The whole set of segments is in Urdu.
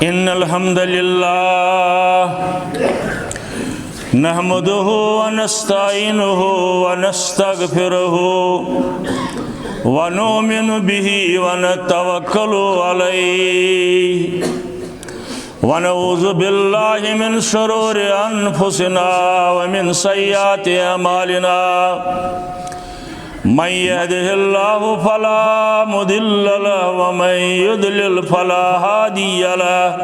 إن الحمد لله نحمده ونستعينه ونستغفره ونؤمن به ونتوكل عليه ونعوذ بالله من شرور أنفسنا ومن سيئات أعمالنا من يهده الله فلا مضل له ومن يضلل فلا هادي له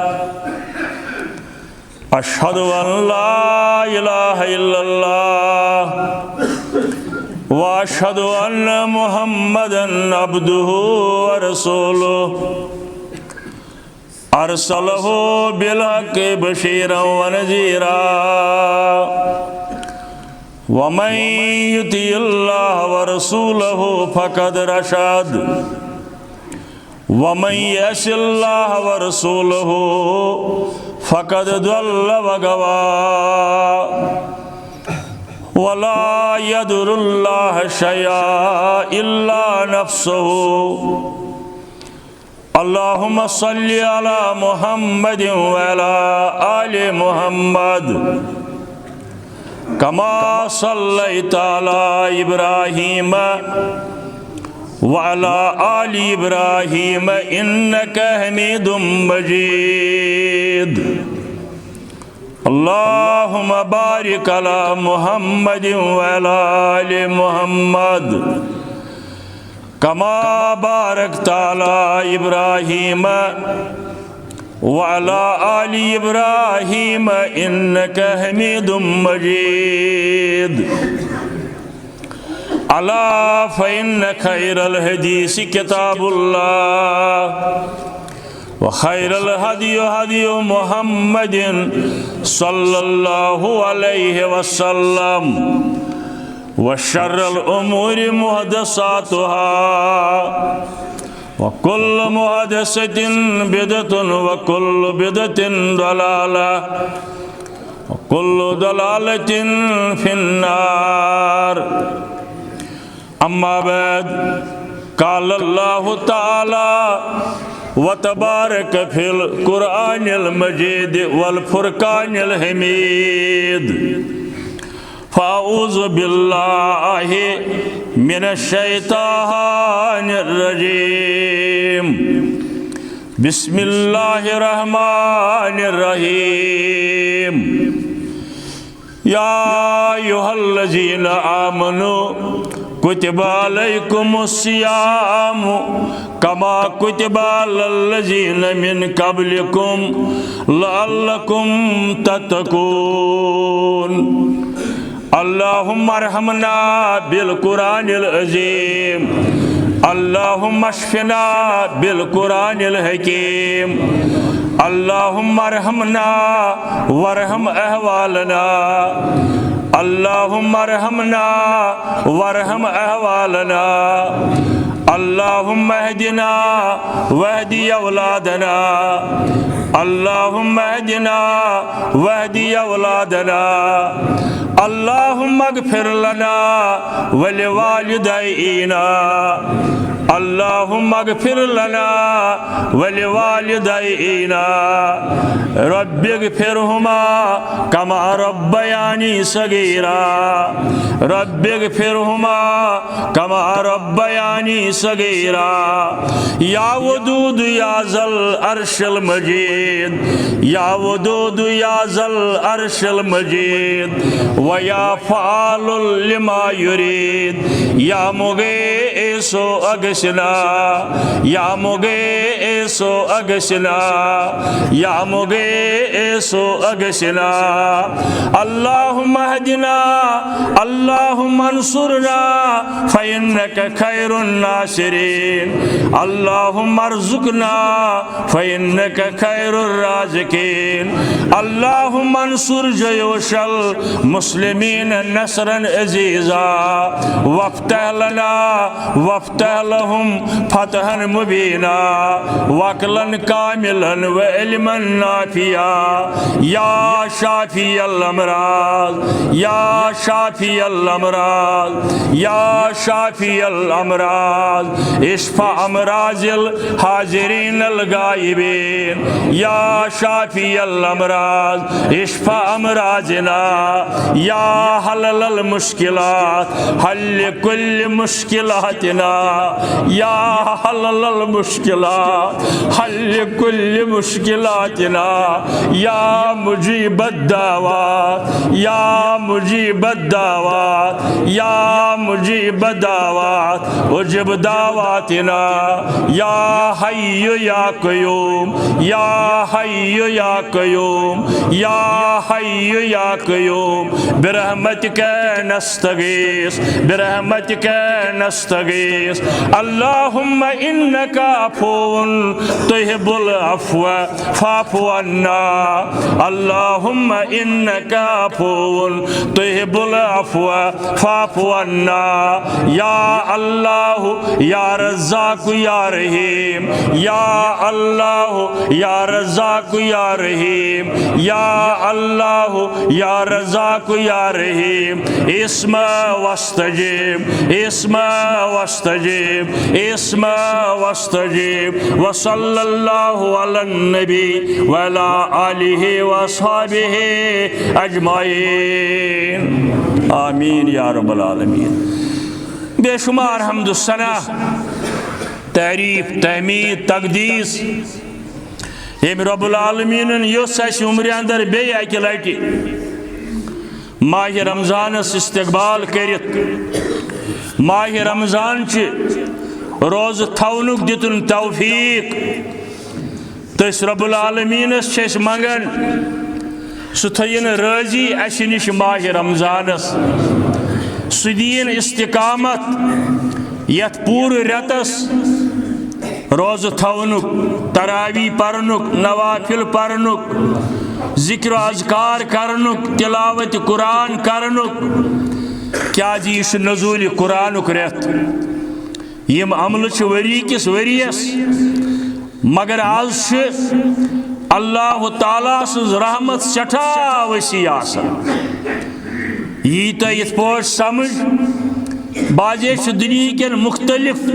أشهد أن لا إله إلا الله وأشهد أن محمدًا عبده ورسوله أرسله بالحق بشيرا ونذيرا ومن يطع الله ورسوله فقد رشد ومن يعص الله ورسوله فقد ضل وغوى ولا يضر الله شيئا إلا نفسه اللهم صل على محمد وعلى آل محمد كما صليت على إبراهيم وعلى آل إبراهيم إنك حميد مجيد اللهم بارك على محمد وعلى آل محمد كما باركت على إبراهيم وعلى آل إبراهيم إنك حميد مجيد ألا فإن خير الحديث كتاب الله وخير الهدي هدي محمد صلى الله عليه وسلم وشر الأمور محدثاتها وكل محدثة بدعة وكل بدعة ضلالة وكل ضلالة في النار أما بعد قال الله تعالى وتبارك في القرآن المجيد والفرقان الحميد فأعوذ بالله من الشيطان الرجيم بسم الله الرحمن الرحيم يا أيها الذين آمنوا كتب عليكم الصيام كما كتب على الذين من قبلكم لعلكم تتقون اللهم ارحمنا بالقرآن العظيم اللهم اشفنا بالقرآن الحكيم اللهم ارحمنا وارحم أهوالنا اللهم ارحمنا وارحم أهوالنا اللهم اهدنا واهدي أولادنا اللهم اهدنا واهدي أولادنا اللهم اغفر لنا ولوالدينا اللهم اغفر لنا ولوالدينا رب اغفرهما كما ربياني صغيرا رب اغفرهما كما ربياني صغيرا يا ودود يا ذا العرش المجيد يا ودود يا ذا العرش المجيد ويا فعال لما يريد يا مغيث أغثنا يا مغيث أغثنا يا مغيث أغثنا اللهم اهدنا اللهم انصرنا فإنك خير الناصرين اللهم ارزقنا فإنك خير الرازقين اللهم انصر جيوش المسلمين نصرا عزيزا وافتح لنا وافتح لهم فتحا مبينا وعقلا كاملا وعلما نافعا يا شافي الأمراض يا شافي الأمراض يا شافي الأمراض اشفع أمراض الحاضرين الغائبين يا شافي الأمراض اشفع أمراضنا يا حلل المشكلات حل كل مشكلاتنا يا حلل المشكلات حل كل مشكلاتنا يا مجيب الدعوات يا مجيب الدعوات يا مجيب الدعوات اجب دعواتنا يا حي يا قيوم يا حي يا قيوم يا حي يا قيوم برحمتك نستغيث برحمتك نستغيث اللهم إنك عفو تحب العفو فاعف عنا اللهم إنك عفو تحب العفو فاعف عنا يا الله يا رزاق يا رحيم يا الله يا رزاق يا رحيم يا الله يا رزاق يا رحيم اسمع واستجب اسمع واستجب اسمع واستجب وصلى الله على النبي وعلى آله وأصحابه أجمعين آمين يا رب العالمين بے شمار حمد الثنا تعریف تحمید تقدیس یم رب العالمین یس اس عمر اندر بے اکہ لٹہ ماہ رمضان استقبال کرت ماہ رمضان روز تھونک دتن توفیق تس رب العالمین اس منگن سہ تھین راضی اس نش ماہ رمضانس سہ دین استقامت یت پور رتس روز تھونک تراوی پرنک نوافل پرنک ذکر و اذکار کرنک تلاوت قرآن کرنک کیا جی یہ نزول قرآنک ریت یم عمل وری کس وریس مگر آز اللہ تعالیٰ سز رحمت سٹھا وسیع آسان یہ تو یہ پوش سمجھ باجے دنیا کے مختلف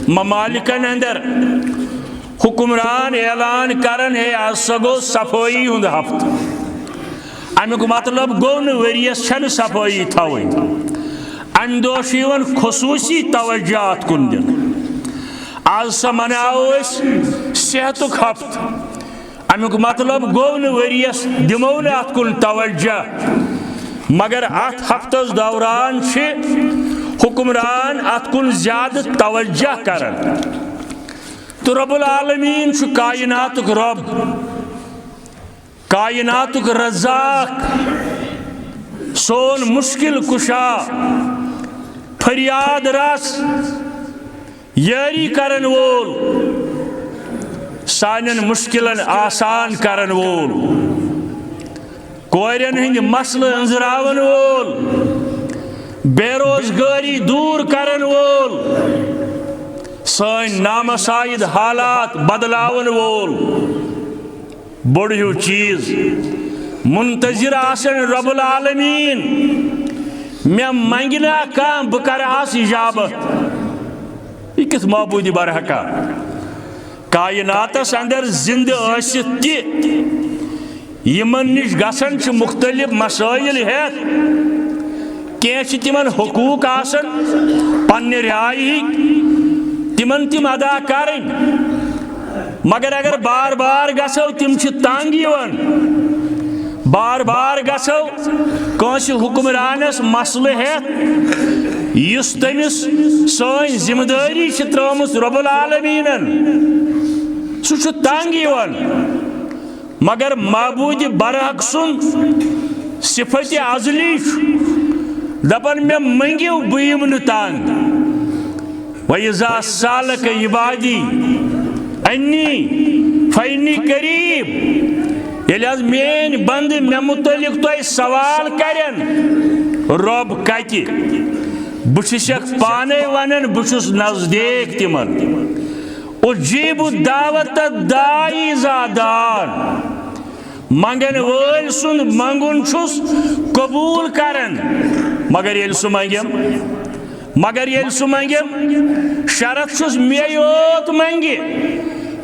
ممالکن اندر حکمران اعلان کرن ہے آج سا گو صفائی ہند ہفت امیک مطلب گو نا وریس چھن صفائی تھوئی ام دو شیون خصوصی توجہات کن دن آج سا مناو اس صحتک ہفت امیک مطلب گو نا وریس دمو نا ات کن توجہ مگر ات ہفتس دوران حکمران ات کن زیادہ توجہ کرن تو رب العالمین کائناتک رب کائناتک رزاق سون مشکل کشا فریاد رس یاری کرن وول سانن مشکلن آسان کرن وول کورین ہند مسئلہ انزراون وول بے روزگاری دور کرن وول سن نامسائد حالات بدلاون وول بڑ ہیو چیز منتظر آسن رب العالمین میں منگنا کام بکر آس اجابت یہ کس معبودی برحقا کائناتس اندر زندہ آست تی یمن نش گسن مختلف مسائل ہے کی تمن حقوق آسن پنہ رعائی تمن تم ادا کریں مگر اگر بار بار گسو تم تنگ یوان بار بار گسو کنس حکمرانس مسئلہ ہے اس تمس سن ذمہ داری ترمت رب العالمین سہ تنگ یوان مگر معبود برحق سن صفت ازلی دپن میں منگیو بیم نہ تنگ وَإِذَا سَأَلَكَ عِبَادِي أَنِّي فَإِنِّي قَرِيبٌ ییٚلہِ حظ میٲنۍ بندٕ مےٚ متعلق تۄہہِ سوال کرن رب کتہِ بچھسک پانے ونن بچھس نزدیک تمن اجیب الدعوت الداعی زادان منگن وول سن منگن چھس قبول کرن مگر یل سو منگم شرط چھس مے یوت منگہ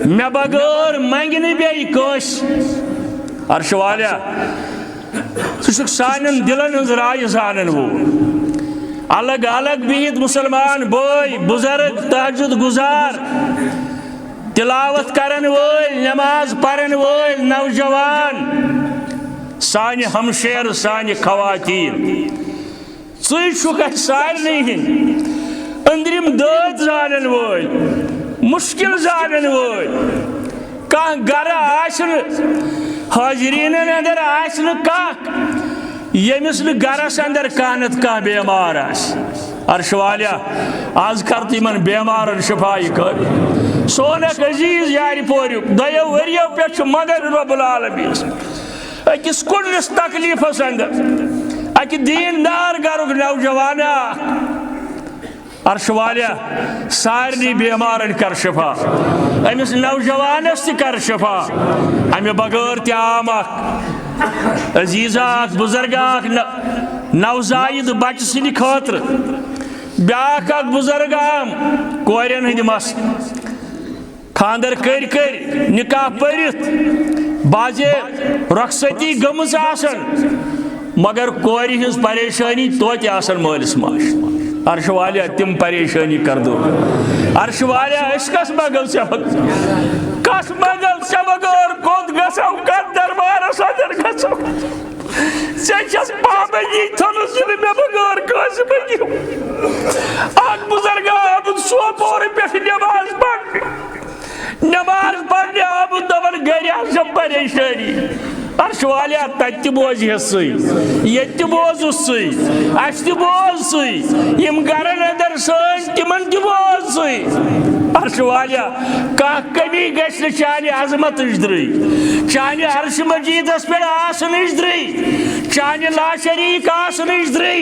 مے بغیر منگنہ بیٚیہِ کٲنٛسہِ عرشہِ والیا ژٕ چھُکھ سانٮ۪ن دلن ہٕنٛز راے زانن وول الگ الگ بہت مسلمان بٲے بزرگ تہجد گزار تلاوت کرن وٲلۍ نماز پرن وٲلۍ نوجوان سانہِ ہمشیر سانہِ خواتین ژٕے چھُکھ اَسہِ سارنٕے ہِنٛدۍ أنٛدرِم دٲدۍ زانن وٲلۍ مشکل زانن وٲلۍ کانٛہہ گرٕ آسہِ نہٕ حاضریٖنن اندر آسہِ نہٕ کانٛہہ ییٚمِس نہٕ گرس اندر کانٛہہ نتہٕ کانٛہہ بیمار آسہِ عرشہِ والیا آز کر تہٕ یِمن بیمارن شفایہِ قٲبِل سون اکھ عزیز یارِ پوریُک دۄیو ؤرِیو پٮ۪ٹھ چھُ مگر رۄب العالمیٖنس أکِس کُنِس تکلیٖفس اندر اکہِ دیٖندار گرُک نوجوان عرشہِ والیا سارنٕے بیمارن کر شفا أمِس نوجوانس تہِ کر شفا امہِ بغٲر تہِ عام اکھ عزیزا اکھ بُزرگا اکھ نوزاید بچہِ سٕنٛدِ خٲطرٕ بیٛاکھ اکھ بُزرگ آم کورٮ۪ن ہٕنٛدۍ مس خاندر کٔرۍ نکاح پٔرِتھ بازے رۄخصتی گٔمٕژ آسان مگر کورِ ہٕنٛز پریشٲنی توتہِ آسان مٲلِس ماجہِ عرشہِ والیا تِم پریشٲنی کر دوٗر عرشہِ والیا أسۍ کس منٛگو ژےٚ بغٲر کوٚت گژھو کتھ دربارس اندر گژھو ژےٚ چھس پابندی تھٲومٕژ یہِ نہٕ مےٚ بغٲر کٲنٛسہِ منٛگِو اکھ بُزرگ آمُت سوپورٕ پٮ۪ٹھ نماز پرنہِ آمُت دپان گرِ آسم پریشٲنی عرشہِ والیا تتہِ تہِ بوزہس ژٕے ییٚتہِ تہِ بوزُس ژٕے اَسہِ تہِ بوز ژٕے یِم گرن اندر سٲنۍ تِمن تہِ بوز ژٕے عرشہِ والیا کانٛہہ کمی گژھِ نہٕ چانہِ عظمتٕچ درٕے چانہِ عرشہِ مجیٖدس پٮ۪ٹھ آسنٕچ درٕے چانہِ لاشریٖک آسنٕچ درٕے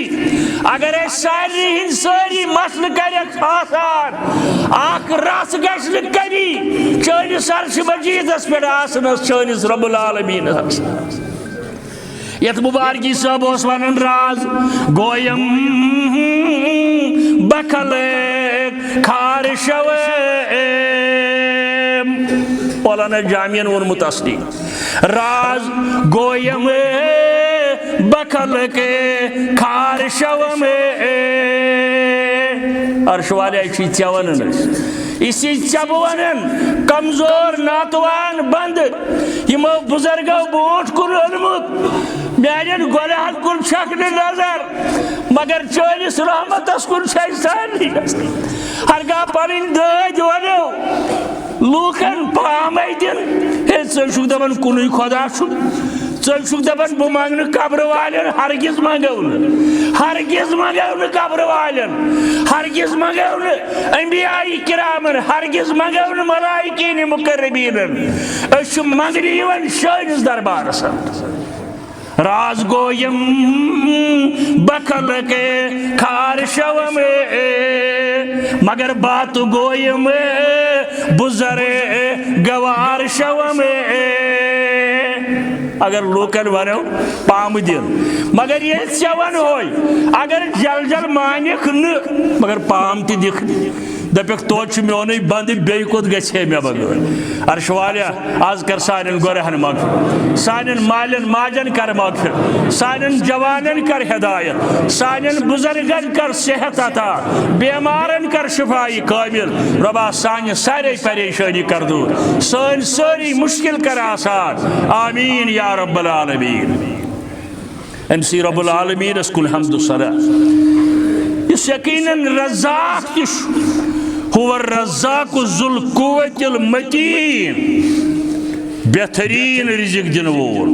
اگر اَسہِ سارنٕے ہٕنٛدۍ سٲری مسلہٕ کرٮ۪کھ آسان اکھ رژھ گژھِ نہٕ کمی چٲنِس عرشہِ مجیٖدس پٮ۪ٹھ آسنس چٲنِس رۄب العالمیٖنس یتھ مبارکی صٲب اوس ونان راز گویم بخلق خار شویم مولانا جامعین وونمُت اصلی راز گویم بخلق خار شوم عرشہِ والیا یہِ چھُے ژےٚ ونان أسۍ یہِ چھُے ژےٚ بہٕ ونان کمزور ناتوان بند یِمو بُزرگو برونٛٹھ کُن اوٚنمُت میانٮ۪ن گۄناہن کُن چھکھ نہٕ نظر مگر چٲنِس رحمتس کُن چھِ اَسہِ سارنٕے نظر ہرگاہ پنٕنۍ دٲدۍ ونو لوٗکن پامے دِنۍ ہے ژٕ چھُکھ دپان کُنُے خۄدا چھُ ژٕ چھُکھ دپان بہٕ منگنہٕ قبرٕ والٮ۪ن ہرگز منگو نہٕ قبرٕ والٮ۪ن ہرگز منگو نہٕ انبیاء کرامن ہرگز منگو نہٕ ملائکین مقربیٖنن أسۍ چھِ منگنہِ یِوان شٲنِس دربارس راز گویم بخلق خار شوم مگر بات گویم بزر گوار شوم اگر لوکن ونو پام دن مگر یہ ژےٚ ونہوے اگر جل جل مانکھ نہٕ مگر پام تہِ دِکھ دپکھ توتہِ چھُ میونٕے بند بیٚیہِ کوٚت گژھِ ہے مےٚ بغٲر عرشہِ والیا آز کر سانٮ۪ن گۄرہن مغفرت سانٮ۪ن مالٮ۪ن ماجن کر مغفرت سانٮ۪ن جوانن کر ہدایت سانٮ۪ن بُزرگن کر صحت عطا بیمارن کر شفایہِ قٲبل رۄبا سانہِ سارے پریشٲنی کر دوٗر سٲنۍ سٲری مُشکل کر آسان آمیٖن یا رب العالمیٖن أمسٕے رب العالمیٖنس کُن حمد و ثنا یُس یقیٖنن رزاق تہِ چھُ هو الرزاق ذو القوة المتین بہترین رزق دن وول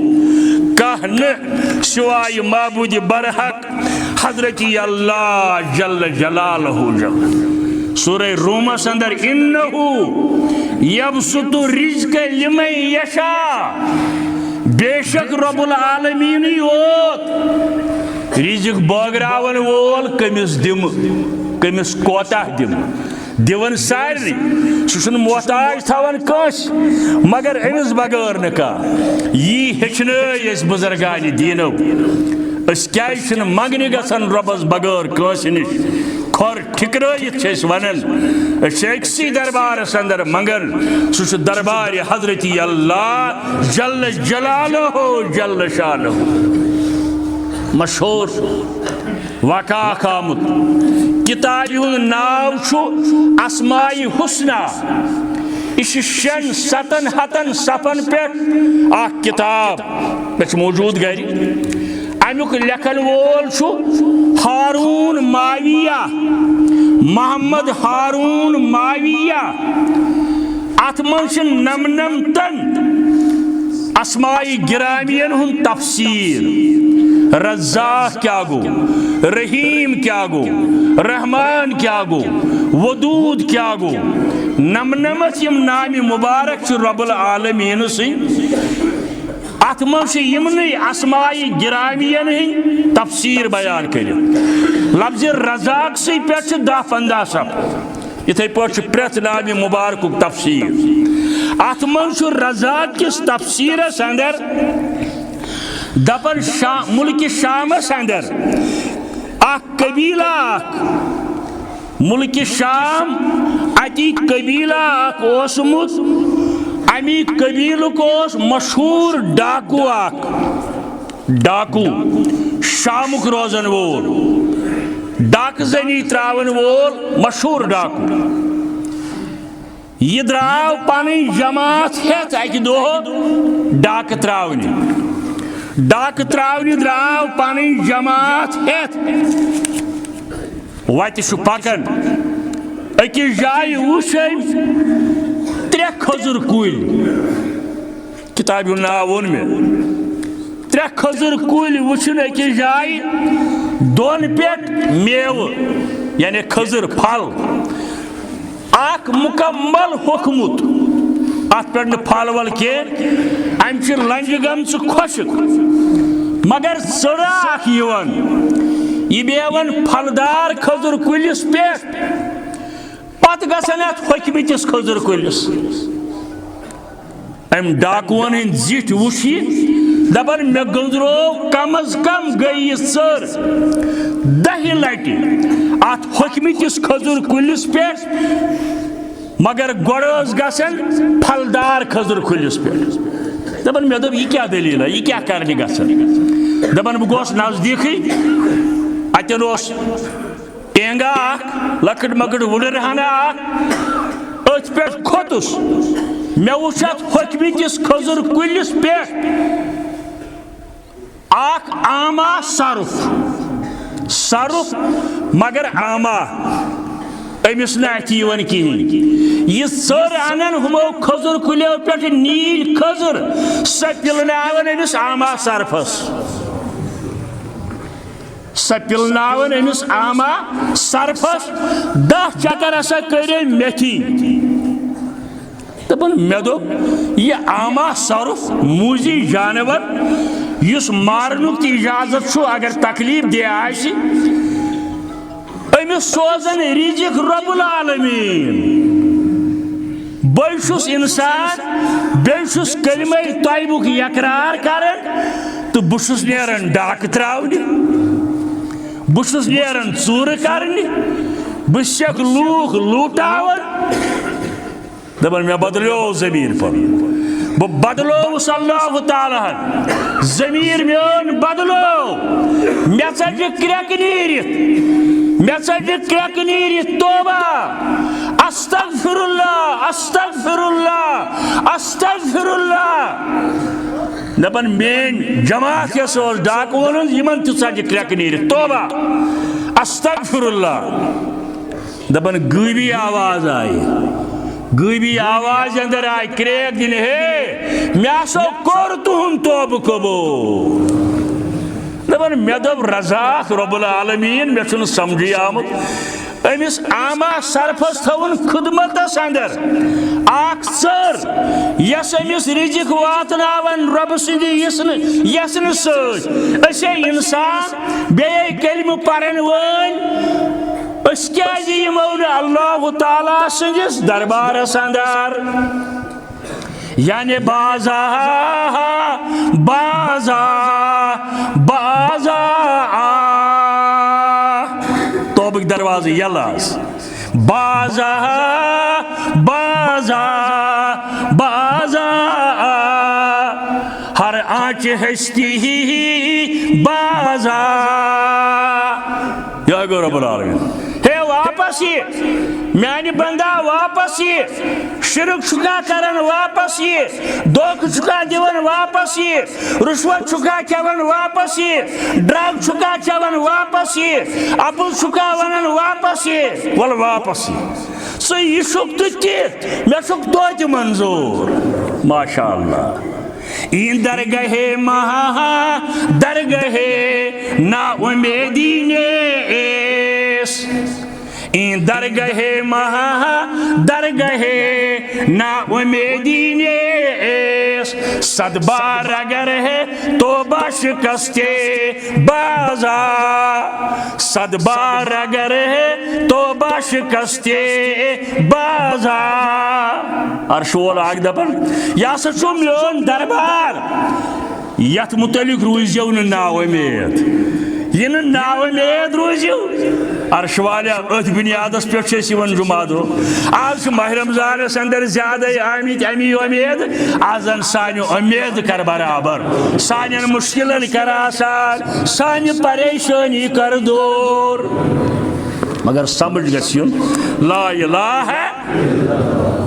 کانٛہہ نہٕ سوائے معبود برحق حضرت اللہ جل جلالہ سورہ رومس اندر انہو یبسط الرزق لمن یشاء بے شک رب العالمین یوت رزق بٲگراون وول کٔمِس دِمہٕ کٔمِس کوتاہ دِمہٕ دِوان سارنٕے سُہ چھُنہٕ محتاج تھاوان کٲنٛسہِ مگر أمِس بغٲر نہٕ کانٛہہ یی ہیٚچھنٲے أسۍ بُزرگانہِ دیٖنو أسۍ کیٛازِ چھِنہٕ منٛگنہِ گژھان رۄبس بغٲر کٲنٛسہِ نِش کھۄر ٹھِکرٲیِتھ چھِ أسۍ ونان أسۍ چھِ أکسٕے دربارس انٛدر منٛگان سُہ چھُ دربارِ حضرتی اللہ جل جلالہ جل شانہ مشہوٗر واقعہ اکھ آمُت کِتابہِ ہُنٛد ناو چھُ اسمائے حسنہ یہ چھِ 600-700 صفن پٮ۪ٹھ اکھ کِتاب مےٚ چھِ موٗجوٗد گرِ امیُک لیکھن وول چھُ ہارون معاویہ محمد ہارون معاویہ اتھ منٛز چھِ نمنمتن اسمائے گرامیَن ہُنٛد تفسیٖر رزاق کیا گو رحیم کیا گو رحمان کیا گو ودود کیا گو نمنمت یم نام مبارک چھ رب العالمین سن ات منٛز یمنٕے اسمائے گرامیَن ہٕنٛدۍ تفسیٖر بیان کٔرِتھ لفظ رزاق سی پٮ۪ٹھ چھِ 10-15 صفحہٕ یِتھَے پٲٹھۍ چھُ پرٛٮ۪تھ نامہِ مُبارکُک تفسیٖر اتھ منٛز چھُ رزاق کِس تفسیٖرس انٛدر دپن ملکہِ شامس انٛدر اکھ قبیلہ اکھ ملکہِ شام اتِکۍ قبیلہ اکھ اوسمُت امی قبیلُک اوس مشہوٗر ڈاکوٗ اکھ ڈاکوٗ شامُک روزن وول ڈاکہٕ زٔنی تراون وول مشہوٗر ڈاکوٗ یہِ درٛاو پنٕنۍ جماعت ہٮ۪تھ اکہِ دۄہ ڈاکہٕ تراونہِ درٛاو پنٕنۍ جماعت ہٮ۪تھ وتہِ چھُ پکان أکِس جایہِ وٕچھ أمۍ 3 کھٔزٕر کُلۍ کِتابہِ ہُنٛد ناو ووٚن مےٚ 3 کھٔزٕر کُلۍ وٕچھُن أکِس جایہِ دۄن پٮ۪ٹھ میوٕ یعنی کھٔزٕر پھل اکھ مُکمل ہوٚکھمُت اتھ پٮ۪ٹھ نہٕ پھل ول کینٛہہ امہِ چھِ لنجہِ گٔمژٕ خۄشٕک مگر ژٔرا اکھ یِوان یہِ بیٚہوان پھلدار کھٔزٕر کُلِس پٮ۪ٹھ پتہٕ گژھان اتھ ہوٚکھمٕتِس کھٔزٕر کُلِس امہِ ڈاکوٗوَن ہٕنٛدۍ زِٹھۍ وٕچھ یہِ دپان مےٚ گٔنٛزرو کم از کم گٔے یہِ ژٔر 10 لٹہِ اتھ ہوٚکھمٕتِس کھٔزٕر کُلِس پٮ۪ٹھ مگر گۄڈٕ ٲس گژھان پھلدار کھٔزٕر کُلِس پٮ۪ٹھ دپان مےٚ دوٚپ یہِ کیٛاہ دٔلیٖلا یہِ کیٛاہ کرنہِ گژھان دپان بہٕ گوس نزدیٖکھٕے اتٮ۪ن اوس ٹینٛگا اکھ لۄکٕٹ مۄکٕٹ وُڈٕر ہنا اکھ أتھۍ پٮ۪ٹھ کھوٚتُس مےٚ وٕچھ اتھ ہوٚکھمٕتِس کھٔزٕر کُلِس پٮ۪ٹھ اکھ آما سرُف مگر آما أمِس نہٕ اَتھِ یِوان کِہیٖنۍ یہِ ژٔر انان ہُمو کھٔزٕر کُلیو پٮ۪ٹھ نیٖلۍ کھٔزٕر سۄ پِلناوان أمِس آما سرفس 10 چکر ہسا کٔرۍ أمۍ میتھی دپان مےٚ دوٚپ یہِ آما سرف موٗزی جانور یُس مارنُک تہِ اِجازت چھُ اگر تکلیٖف دِ آسہِ أمِس سوزان رزق رب العالمیٖن بہٕ چھُس اِنسان بیٚیہِ چھُس کلمے طیبُک یقرار کران تہٕ بہٕ چھُس نیران ڈاکہٕ تراونہِ بہٕ چھُس نیران ژوٗرٕ کرنہِ بہٕ چھَکھ لوٗکھ لوٗٹاوان دپان مےٚ بدلیو زمیٖن پنُن بہٕ بدلووُس اللہ تعالیٰ ہن زمیٖن میون بدلو مےٚ ژَجہِ کرٛٮ۪کہٕ نیٖرِتھ توبہ استغفر اللہ دپان میٲنۍ جماعت یۄس ٲس ڈاکوٗوَن ہٕنٛز یِمن تہِ ژَجہِ کرٛٮ۪کہٕ نیٖرِتھ توبہ استغفر اللہ دپان غٲبی آواز اندر آیہِ کرٛیک دِنہِ ہے مےٚ ہسا کوٚر تُہُنٛد توبہٕ قبوٗل دپان مےٚ دوٚپ رزاق رب العالمیٖن مےٚ چھُنہٕ سمجھٕے آمُت امس آما سرفس تھون خدمتس اندر اخ ثر یس امس رزق واتناون رب سندی یسن ست انسان بیے کلمہ پرن ول اس کیازِ یمو نہٕ اللہ تعالیٰ سندس دربارس اندر یعنی بازا بازا بازا توبک دروازہ یلاس بازا بازا بازا ہر آنچ ہستی بازا یا گو رب العالمین ہے واپس یہ میانی بندہ واپس یہ شرک چھکا کرن واپس یہ دوک چھکا دیون واپس یہ رشوت چھکا چون واپس یہ ڈرگ چھکا چون واپس یہ اپل چھکا ونن واپس یہ ول واپس یہ سو یہ شک تو تیت میں شک تو منظور ماشاءاللہ این درگاہ مہا درگاہ نا امیدی نیس این درگاہ مہا درگاہ نا امیدی نیس صد بار اگر ہے توبہ شکستے بازا صد بار اگر ہے توبہ شکستے بازا ارشول آگ دپن یا سچو میون دربار یت متعلق روزیو ناو امید یہ ناو امید روزیو عرش والا ات بنیادس پہ جمعہ دو آج ماہ رمضانس اندر زیادہ آمت امی امید آز سان امید کر برابر سان مشکلن کر آسان سان پریشانی کر دور مگر سمجھ گھن لا الہ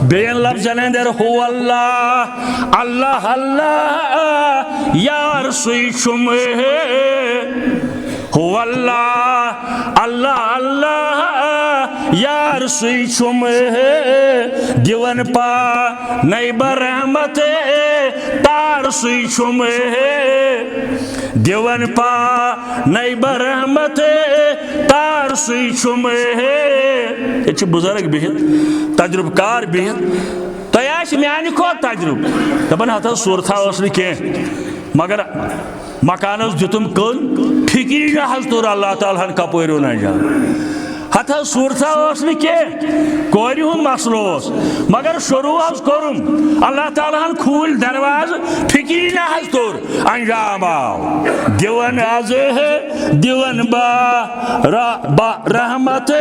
بین لفظن اندر ہو اللہ اللہ اللہ یار سوئی چم ہو اللہ اللہ اللہ یار سوئی چم دیون پا نیب رحمت تار سوئی چم دیون پا نیب رحمت تار سوئی چم یہ بزرگ بہت تجربہ کار بہت تہ میانہ کھوت تجربہ دپان ہتھ صورتہ اس کی مگر مکانس دتم کن فکری نہ حض تور اللہ تعالیٰ ہن کپور نہ جان ہتھ صورتہ اس کی کور ہند مسلہ مگر شروع کورم اللہ تعالیٰ ہن کھول دروازہ فکری نہ حض تور انجام آو دیون از دیون با رحمت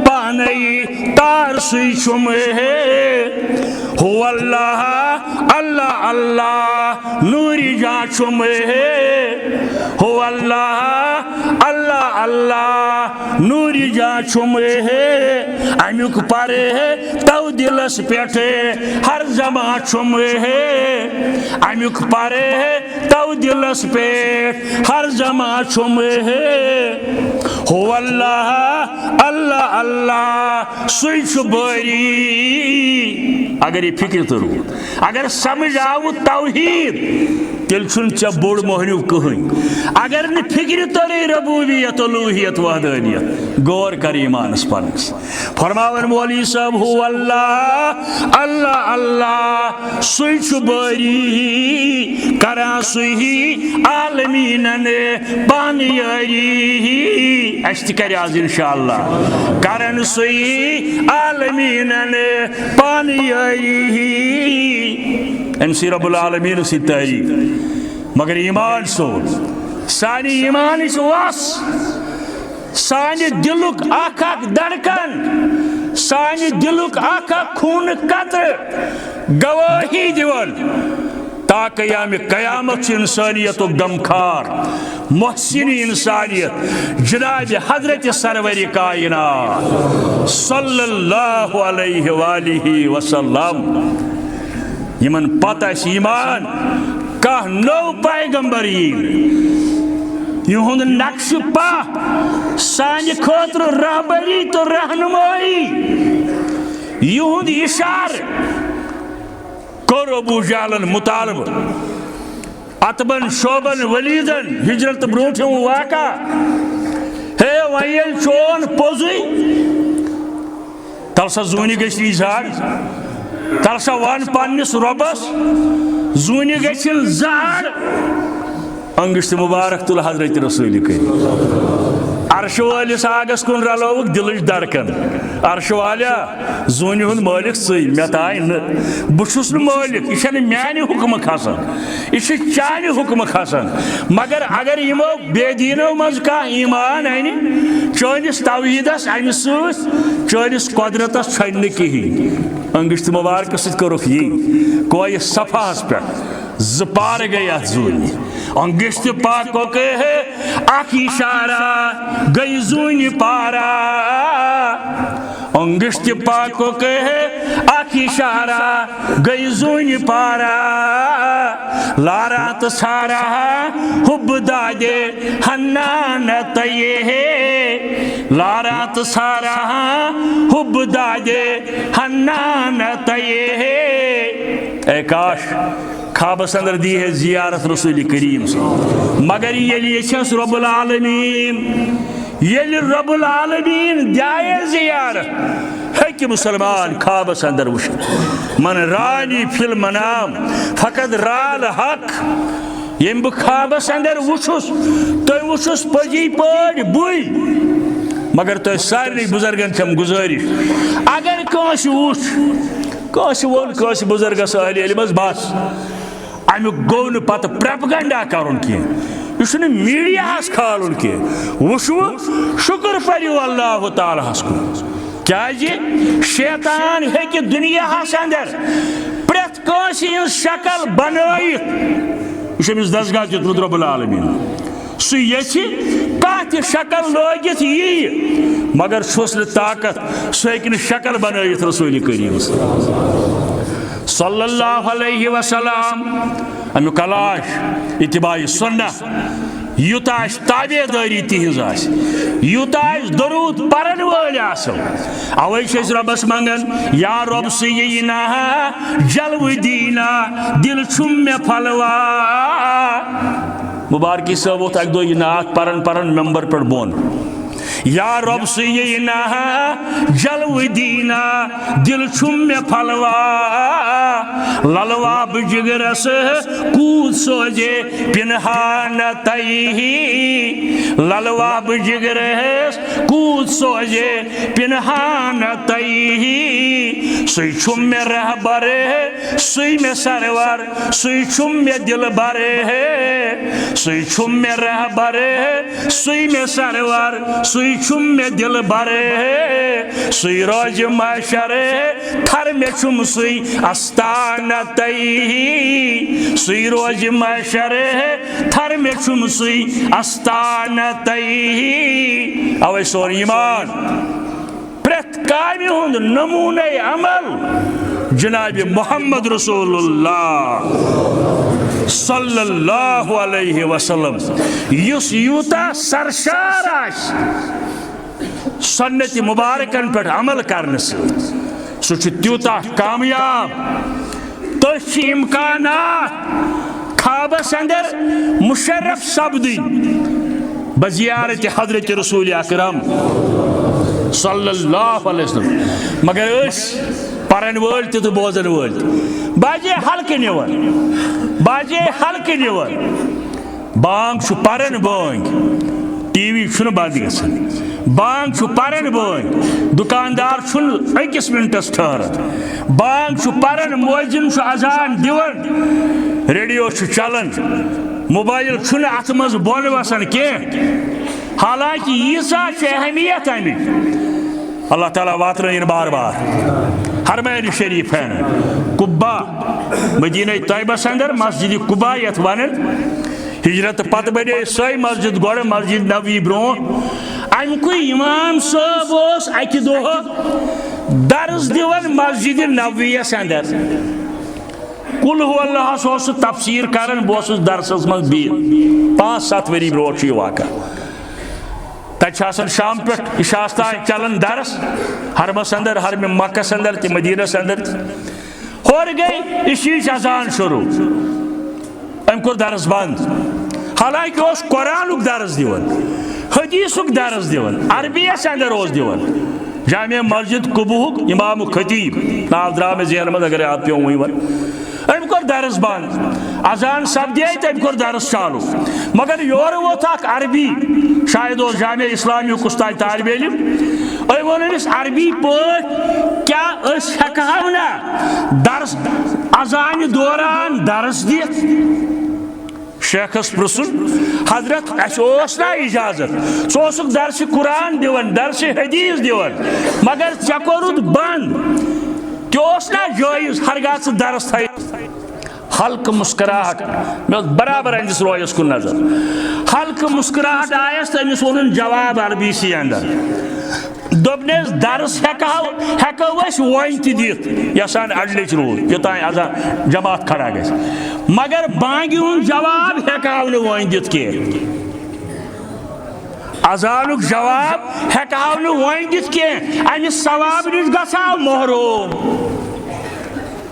پانی تار سی چم ہو اللہ اللہ اللہ نوری جا چم ہو اللہ اللہ اللہ نوری جا چم امیک پر تو دلس پہ ہر زمان چم امیک پر تو دلس پہ ہر زمان چم ہو اللہ اللہ اللہ سوئی باری اگر یہ فکر ترو اگر سمجھ آو توحید تیل چھن چا بوڑ مہنیو کہیں اگر نی فکر تری ربوبیت الوہیت وحدانیت غور کر ایمانس پنس فرماون مولی صاحب ہو اللہ اللہ اللہ سوئی باری کرا سوئی عالمینن پانیاری اشتی کری آز انشاءاللہ کرن سوئی عالمینن پانیاری انسی رب العالمین سی تعریف مگر ایمان سون سانی ایمان اس واس سانی دلک آکھا دڑکن سانی دلک آکھا خون قطر گواہی دیون تا قیامت انسانیت و غمخار محسن انسانیت جناب حضرت سرور کائنات صلی اللہ علیہ وآلہ وسلم یمن پتہ ایمان کہ نو پیغمبر یہند نقش پا سانہ خاطر رہبری تو رہنمائی یہند اشار کور ابو جہلن مطالبہ اتبن شوبن ولیدن ہجرت بروٹھم واقع ہے ویل چون پوزی تل سا زونی گژھِ جھاڑ تل سا ون پننس رۄبس زونی گژھن زہر انگشت مبارک تل حضرت رسول کریم عرش والس آگس کن رلوک دلچ دھڑکن عرش والیا زونی ہند مالک ژٕے مےٚ تانۍ نہٕ بہٕ چھُس نہٕ مالک یہ چھنہٕ میانہِ حکمہٕ کھسان یہ چھُ چانہِ حکمہٕ کھسان مگر اگر یمو بے دیٖنو منٛز کانٛہہ ایمان انہِ چٲنِس توحیٖدس امہِ سۭتۍ چٲنِس قۄدرتس چھنہِ نہٕ کِہیٖنۍ انگشت مبارکس سۭتۍ کوٚرُکھ یی کویہِ صفاہس پٮ۪ٹھ زٕ پارٕ گٔے اتھ زوٗنہِ انگشت پاکو کے اکھ اشارہ گئی زونی پارا انگشت پاکو کے اکھ اشارہ گئی زونی پارا لارات سارا حب دادے حنان تیے لارات سارا حب دادے حنان تیے اے کاش خوابس اندر دی ہے زیارت رسول کریم مگر یہ چھس رب العالمین یل رب العالمین دائے زیارت ہے مسلمان خوابس اندر وش من رانی فی المنام فقط رال حق یم بہ خوابس اندر وچھس تو وچھس پجی پڑ بوئی مگر تو سارے بزرگن چھم گزارش اگر کانس وچھ کانس وول کانس بزرگس اہل علمس بس امیک گو نہ پتہ پریپگنڈا کرن کی یہ میڈیا کھالن کی وشو شکر پریو اللہ تعالیٰ کن کیا شیطان ہیکہ دنیا اندر پریت کانسی شکل بنائت یہ دسگاہ دیتمت رب العالمین سہ یچھ کانٛہہ شکل لٲگِتھ یی مگر چھُس نہٕ طاقت سہ ہیکہ نہٕ شکل بنائت رسول کریم صلی اللہ علیہ وسلم امی کلاش اتباع سنہ یوتہ تابع داری تہذ یوتہ درود پرن ول اوے ربس منگن یا رب سینا جلو دینا دل چھم مے پھلوا مبارکی صاحب ووت اک دہ یہ نعت پرن پرن ممبر پہ بون یا رب سینا جلو دینا دل چھم مے پھلوا للوا بجگرس کود سوجے پنہان تئی للوا بجگرس کود سوجے پنہان تئی سی چھم میں رہبر سی میں سرور سی چھم میں دل برے سی چھم میں رہبر سی میں سرور سی چھم میں دل برے سی روز معاشر تھر میں چھم سی استان تئی سی روز معاشر تھر میں چھم سی استان تئی اوے سون ایمان پرت کامہ ہند نمونہ عمل جناب محمد رسول اللہ صلی اللہ علیہ وسلم یس یوتا سرشار آس سنت مبارکن پہ عمل کرنے سہ تیوتا کامیاب تس امکانات خوابس اندر مشرف سپدن بزیارت حضرت رسول اکرم صلی اللہ علیہ وسلم مگر پرن ول تو بوزن ول باجے حلقہ نوان باجے حلقہ نوان بانگ پرن بانگ ٹی وی بند گژھان بانگ پرن بانگ دکاندار اکس منٹس ٹھہران بانگ پرن مؤذن اذان دِوان ریڈیو چلان موبائل ات مز بون وسان کی حالانکہ ییژا اہمیت امیک اللہ تعالیٰ واترائن بار بار حرمین شریف ہے قبا مدینہ طیبس اندر مسجد قبا یت ونن ہجرت پتہ بنے سی مسجد گوڑ مسجد نبوی برو امکو امام صاحب اس اکہ دہ درس دیون مسجد نبویس اندر قل هو اللہ اس تفسیر کرن بہس درسس من بہت 5-7 ؤری برونٹھ یہ واقعہ تتہ شام پہ عشاء تان چلان درس حرمس اندر حرم مکس اندر تہ مدینس اندر ہور گئی عشیچ اذان شروع ام کور درس بند حالانکہ اس قرآنک درس دیون حدیثک درس دیون عربیس اندر اس دیون جامع مسجد قبوک امام خطیب ناو درام ذہن مز اگر آپ پیوں وہیں ام کور درس بند اذان سپدے تم کور درس چالو مگر یور ووت اخ عربی شاید اس جامع اسلامی استاد طالب علم ام ون امس عربی پہ کیا ہکو نا درس اذان دوران درس دت شیخس پرسن حضرت اس نا اجازت ثک درس قرآن دون درس حدیث دون مگر ے کورت بند تہ نا جائز ہرگاہ ثہ درس تھے ہلکہ مسکراہٹ میں برابر اندس رویس کن نظر ہلکہ مسکراہٹ آیس تو امس ون جواب عربی سی اندر دس درس ہیکو ون تہ دت یسان اڈلچ روز یوتان اذان جماعت کھڑا گژھِ مگر بانگہِ ہُنٛد جواب ہیکو نہٕ ون دت کینٛہہ اذانُک جواب ہیکو نہٕ ون دت کینٛہہ امہِ ثواب نِش گژھو محروم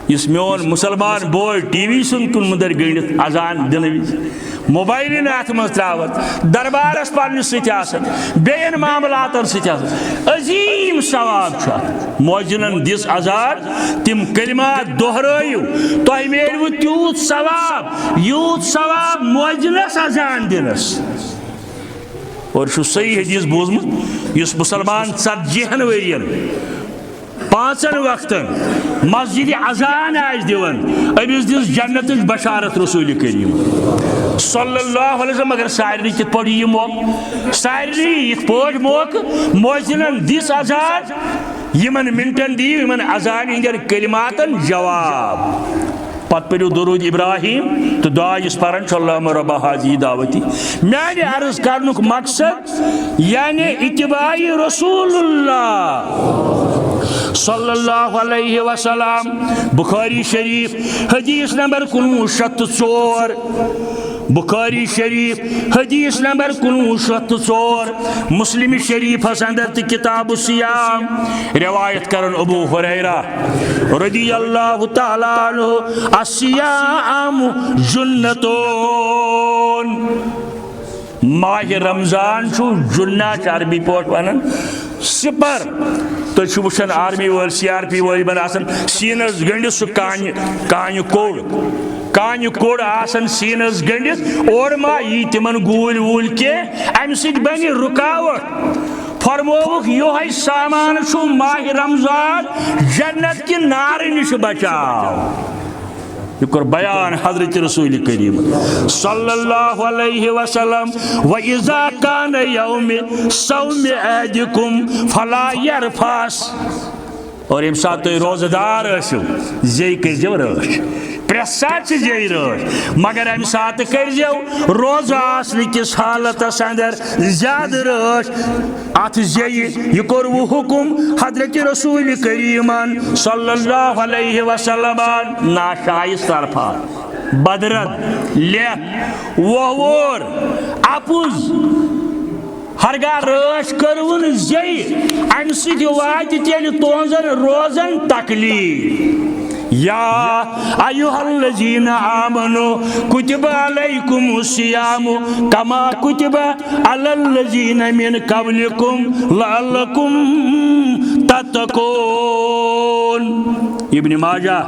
اس میون مسلمان بوے ٹی وی سن کن مدر گنڈت اذان دن وز موبائل ات مز تراوت دربارس پنس ستان بین معاملاتن ستان عظیم ثواب موجنن دس اذان تم کلمات دہرائیو تہ میلو تیوت ثواب موجنس اذان دنس اور صحیح حدیث بوزمت اس مسلمان 40 ورین 5 وقتن مسجد اذان آس دون امس دس جنت بشارت رسول کریم صلی اللہ علیہ وسلم مگر سارے کت پہ یہ موقع سارے یہ پہ موقع موزنن دس اذان یمن منٹن دیو یمن اذان ہندین کلماتن جواب پت پڑھو درود ابراہیم تو دعا اس پرن اللہم رب حاضی دعوتی میانہ عرض کرنک مقصد یعنی اتباع رسول اللہ صلی اللہ علیہ وسلم بخاری شریف حدیث نمبر 1904 بخاری شریف حدیث نمبر 1904 مسلم شریف اندر کتاب الصیام روایت کرن ابو ہریرہ رضی اللہ تعالی عنہ الصیام جنتون ماہ رمضان چھو جنات عربی پوٹ ونن سپر تو وچان آرمی ول سی آر پی ول بن آسان سینس گنڈس سہ کانہ کوڑ آسان سینس گنڈس اور ما یہ تمن گول وول کی ام سۭتۍ بنہِ رکاوٹ فرموک یہ سامان چھو ماہ رمضان جنت کی نار نش بچاو یہ کر بیان حضرت رسول کریم صلی اللہ علیہ وسلم وَإِذَا كَانَ يَوْمِ صَوْمِ أَحَدِكُمْ فَلَا يَرْفَثْ اور یم سات تُہۍ روزہ دار ٲسِو زی کٔرۍزیو رٲچھ پرٛٮ۪تھ ساتہٕ چھِ زی رٲچھ مگر امہِ ساتہٕ کٔرۍزیو روزہ آسنہٕ کِس حالتس اندر زیادٕ رٲچھ اتھ زیہِ یہ کوٚروٕ حکم حضرت رسول کریمن صلی اللہ علیہ وسلم ناشائز طرفا بدرد لیت ووور اپُز ہرگاہ رٲچھ کٔروُن زیہِ امہِ سۭتۍ واتہِ تیٚلہِ تُہنٛزن روزن تکلیٖف یا ایوہ الذین آمنوا کتب علیکم الصیام کما کتب علی الذین من قبلکم لعلکم تتقون ابن ماجہ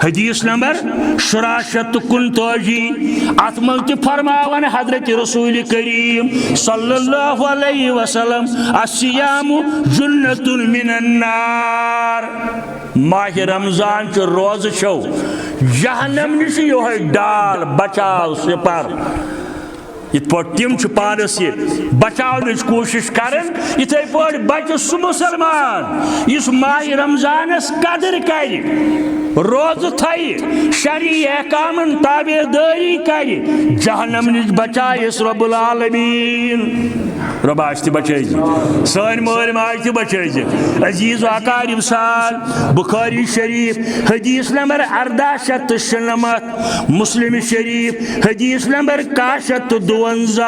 حدیث نمبر 659 اتمل تی فرماون حضرت رسول کریم صلی اللہ علیہ وسلم الصیام جنت من النار ماہ رمضان چھ روز چھو جہنم نش یہ ڈال بچاو سپر یت پہ تم پانس یہ بچاونچ کوشش کرن اتھے پہ بچہ سہ مسلمان اس ماہ رمضانس قدر کر روز تھائی شرعی احکامن تابع داری کر جہنم نش بچائس رب العالمین رب آج بچائی سن مول ماج بچائی عزیز و اقارب سال بخاری شریف حدیث نمبر 1896 مسلم شریف حدیث نمبر 6152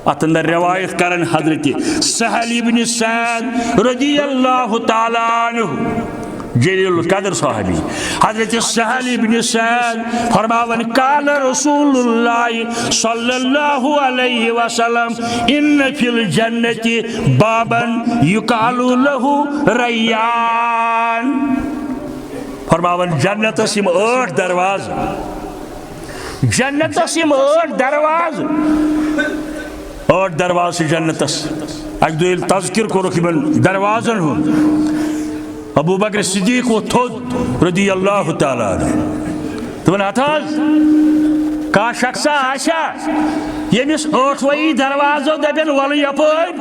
ات اندر روایت کرن حضرت سہل ابن سعد رضی اللہ تعالی عنہ جلیل القدر صحابی حضرت سہل بن سعد فرماون قال رسول اللہ صلی اللہ علیہ وسلم ان فی الجنت بابا یقال له ریان فرماون جنتس یم 8 درواز جنتس یم 8 درواز 8 درواز جنتس اک دو تذکر کورک یمن دروازن ہند ابو بکر صدیق و تھود رضی اللہ تعالیٰ عنہ تمن اتھاز کا شخص آشا یمس 8 دروازو دبن ول یپر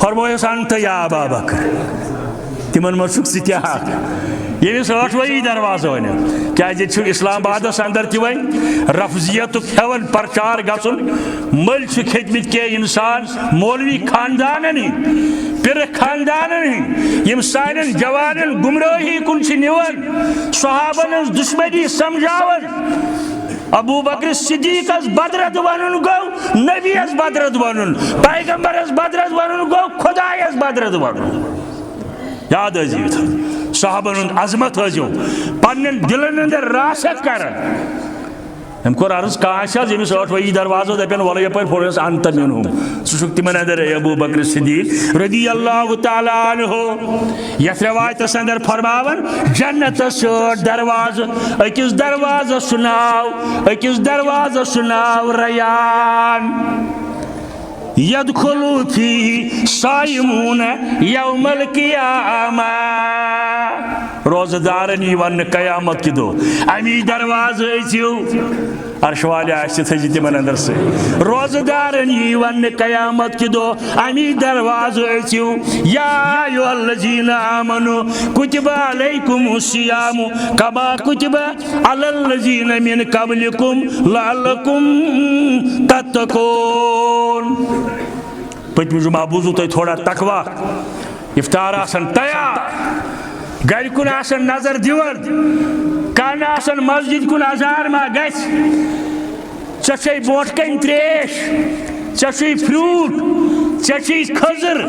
فرمویس انت یا ابا بکر تمن مشک ستیا یمس 8 دروازو ون کیا اسلام آبادس اندر تہ ون رفضیت ہیون پرچار گھن مل کھتمت کی انسان مولوی خاندان پھر خاندان یم سان جوان گمراہی کن نوان صحابن دشمنی سمجھاون ابو بکر صدیق بدرت ون گو نبی بدرت ون پیغمبر بدرت ون گو خدائس بدرت ون یاد ازیو صحابن ہند عظمت ازیو پنن دلن اندر راسک کرن ہم کور عرض کاش یمس 8 دروازو دپن ول یپر فورس انت منہم سک تمن اندر ابو بکر صدیق رضی اللہ تعالی عنہ یس روایتس اندر فرماون جنت 8 درواز اکس دروازہ سناو ریان یدخلو فیہ صائمون یوم القیامہ روزدارن یون قیامت کی دو امی دروازہ ایسیو عرش والے آشتی تھے تمن اندر سے روزدارن یون قیامت کی دو امی دروازہ ایسیو یا ایوہ الذین آمنوا کتب علیکم الصیام کما کتب علی الذین من قبلکم لعلکم تتقون پتم جمعہ بوزو تھی تھوڑا تقوی افطار آسن تیار گھر کن آسن نظر دیور کان آسن مسجد کن ازار ما گھس چی بوٹ کن تریش چی فروٹ چی کھزر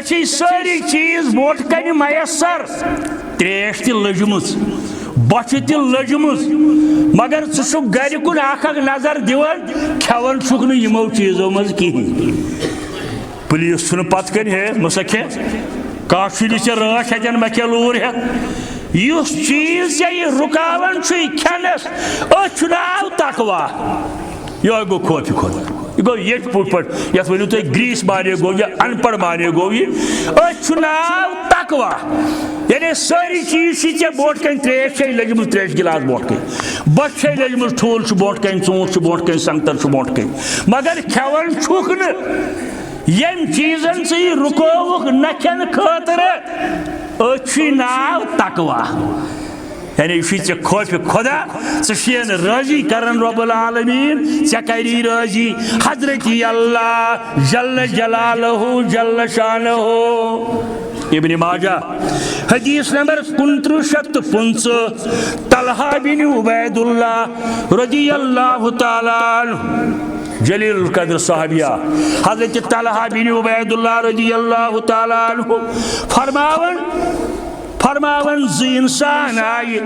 چی ساری چیز بوٹ کن میسر تریش تی لجمز بچ تی لجمز مگر ثک گھر کن اخ نظر دیور کھیون چھک نہ یمو چیزو مز کہین پولیس چھن پت کن ہے مسکھے کاشلی چھ راش ہتن مکہ لور ہت یس چیز یہ رکاون کھینس ناو تقوا یہ گو خوف خدا یہ گو یہ پوٹ پٹ یت ونو تھی گریس مانے گو یا ان پڑھ مانے گو یہ ناو تقوا یعنی ساری چیز ٹھیک بوٹ کن تریش لجم تریش گلاس بوٹ کن بچ لجم ٹھول بوٹ کن ژوٗنٛٹھ بوٹ کن سنگتر بوٹ کن مگر کھیون چھُکھ نہٕ یم چیزن سے رکوک نکھن خاطر اچھی ناو تقوا یعنی یہ خوف خدا ژین راضی کرن رب العالمین ژے کری راضی حضرت اللہ جل جلالہ جل شانہ ابن ماجہ حدیث نمبر 2905 طلحہ بن عبید اللہ رضی اللہ تعالی عنہ جلیل القدر صحابیہ حضرت طلحہ بن عبید اللہ رضی اللہ تعالی عنہ فرماون زی انسان آئی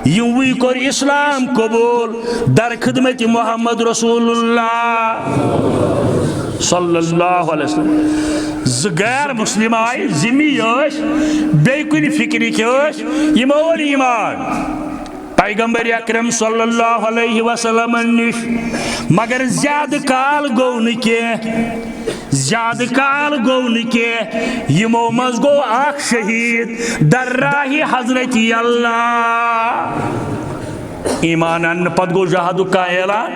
یوی کر اسلام قبول در خدمت محمد رسول اللہ صلی اللہ علیہ وسلم غیر مسلم آئی ذمی یوش بے کن فکری کیوش یمول ایمان پیغمبر اکرم صلی اللہ علیہ وسلم نش مگر زیادہ کال گو نکے یمو مز گو اخ شہید در راہ حضرت اللہ ایمان ان پت گو جہاد کا اعلان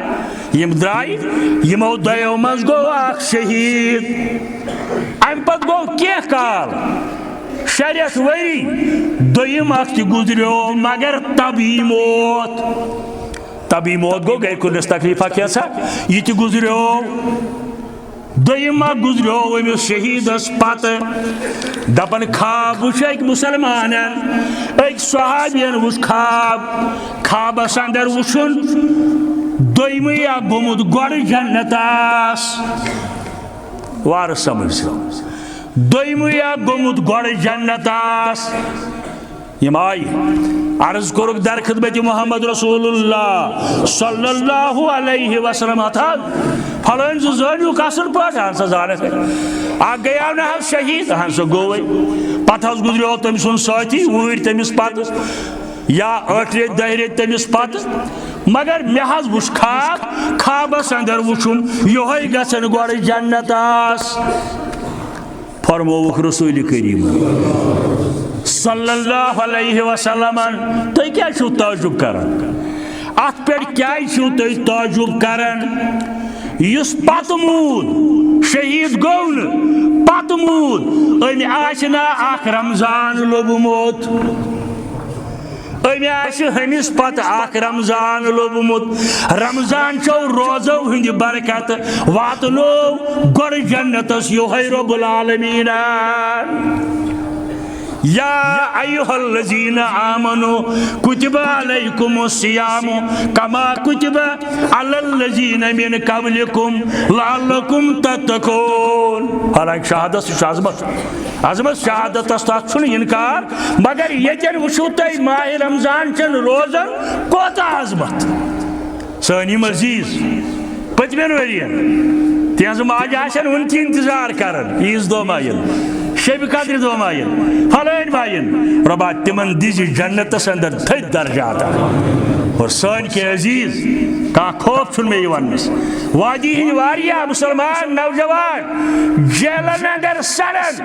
یم درائی یمو دیو مز گو اخ شہید ام پت گو کیا کال شریعت وری دویم اخ گزریو مگر تبھی موت گو گئے کنس تکلیفہ کیسا یہ تی گزریو دویم اخ گزریو امس شہید اس پات دپن خواب وچ ایک مسلمان ایک صحابین وچ خواب اندر وچن دویمی اخ گومت گوڑ جنتاس وار سمجھ دویمی اخ گومت گوڑ جنتاس یم آئی عرض کورک در خدمت محمد رسول اللہ صلی اللہ علیہ وسلم پھلن زانو اصل پاٹھ ہن سا زانت اک گیا نا شہید ہن سا گوے پتہ گزریو تم سن ساتھی وُہر تمس پتہ یا 8 ریت 10 ریت تمس پتہ مگر مے حظ وچھ خوابس اندر وچھم یہ گژھن گۄڈٕ جنتس فرمووُکھ رسول کریم صلی اللہ علیہ وسلم تُہۍ کیٛازِ چھِو تعجب کران ات پٮ۪ٹھ کیٛازِ چھِو تُہۍ تعجب کران یُس پتہٕ موٗد شہید گوٚو نہٕ پتہٕ موٗد أمۍ آسہِ نا اکھ رمضان لوبمُت أمۍ آسہِ ہمِس پتہٕ اکھ رمضان لوبمُت رمضان چھو روزو ہٕنٛدِ برکت واتنو گۄڈٕ جنتس یِہوٚے رۄب العالمیٖن یا ایہا الذین آمنوا کتب علیکم الصیام کما کتب علی الذین من قبلکم لعلکم تتقون حالانکہ شہادت چھِ عظمت شہادتس تتھ چھُنہٕ انکار مگر ییٚتٮ۪ن وٕچھِو تُہۍ ماہ رمضان چٮ۪ن روزن کوتاہ عظمت سٲنۍ یِم عزیٖز پٔتمٮ۪ن ؤرین تِہنٛزٕ ماجہِ آسن وُنہِ تہِ انتظار کران عیٖذ دۄہ ما یِن شب قدر دۄہ ما یِن پھلٲنۍ ما یِن رۄبا تِمن دِزِ جنتس اندر تھٔدۍ درجات اور سٲنۍ کینٛہہ عزیٖز کانٛہہ خوف چھُنہٕ مےٚ یہِ وننس وادی ہٕنٛدۍ واریاہ مُسلمان نوجوان جیلن اندر سڑان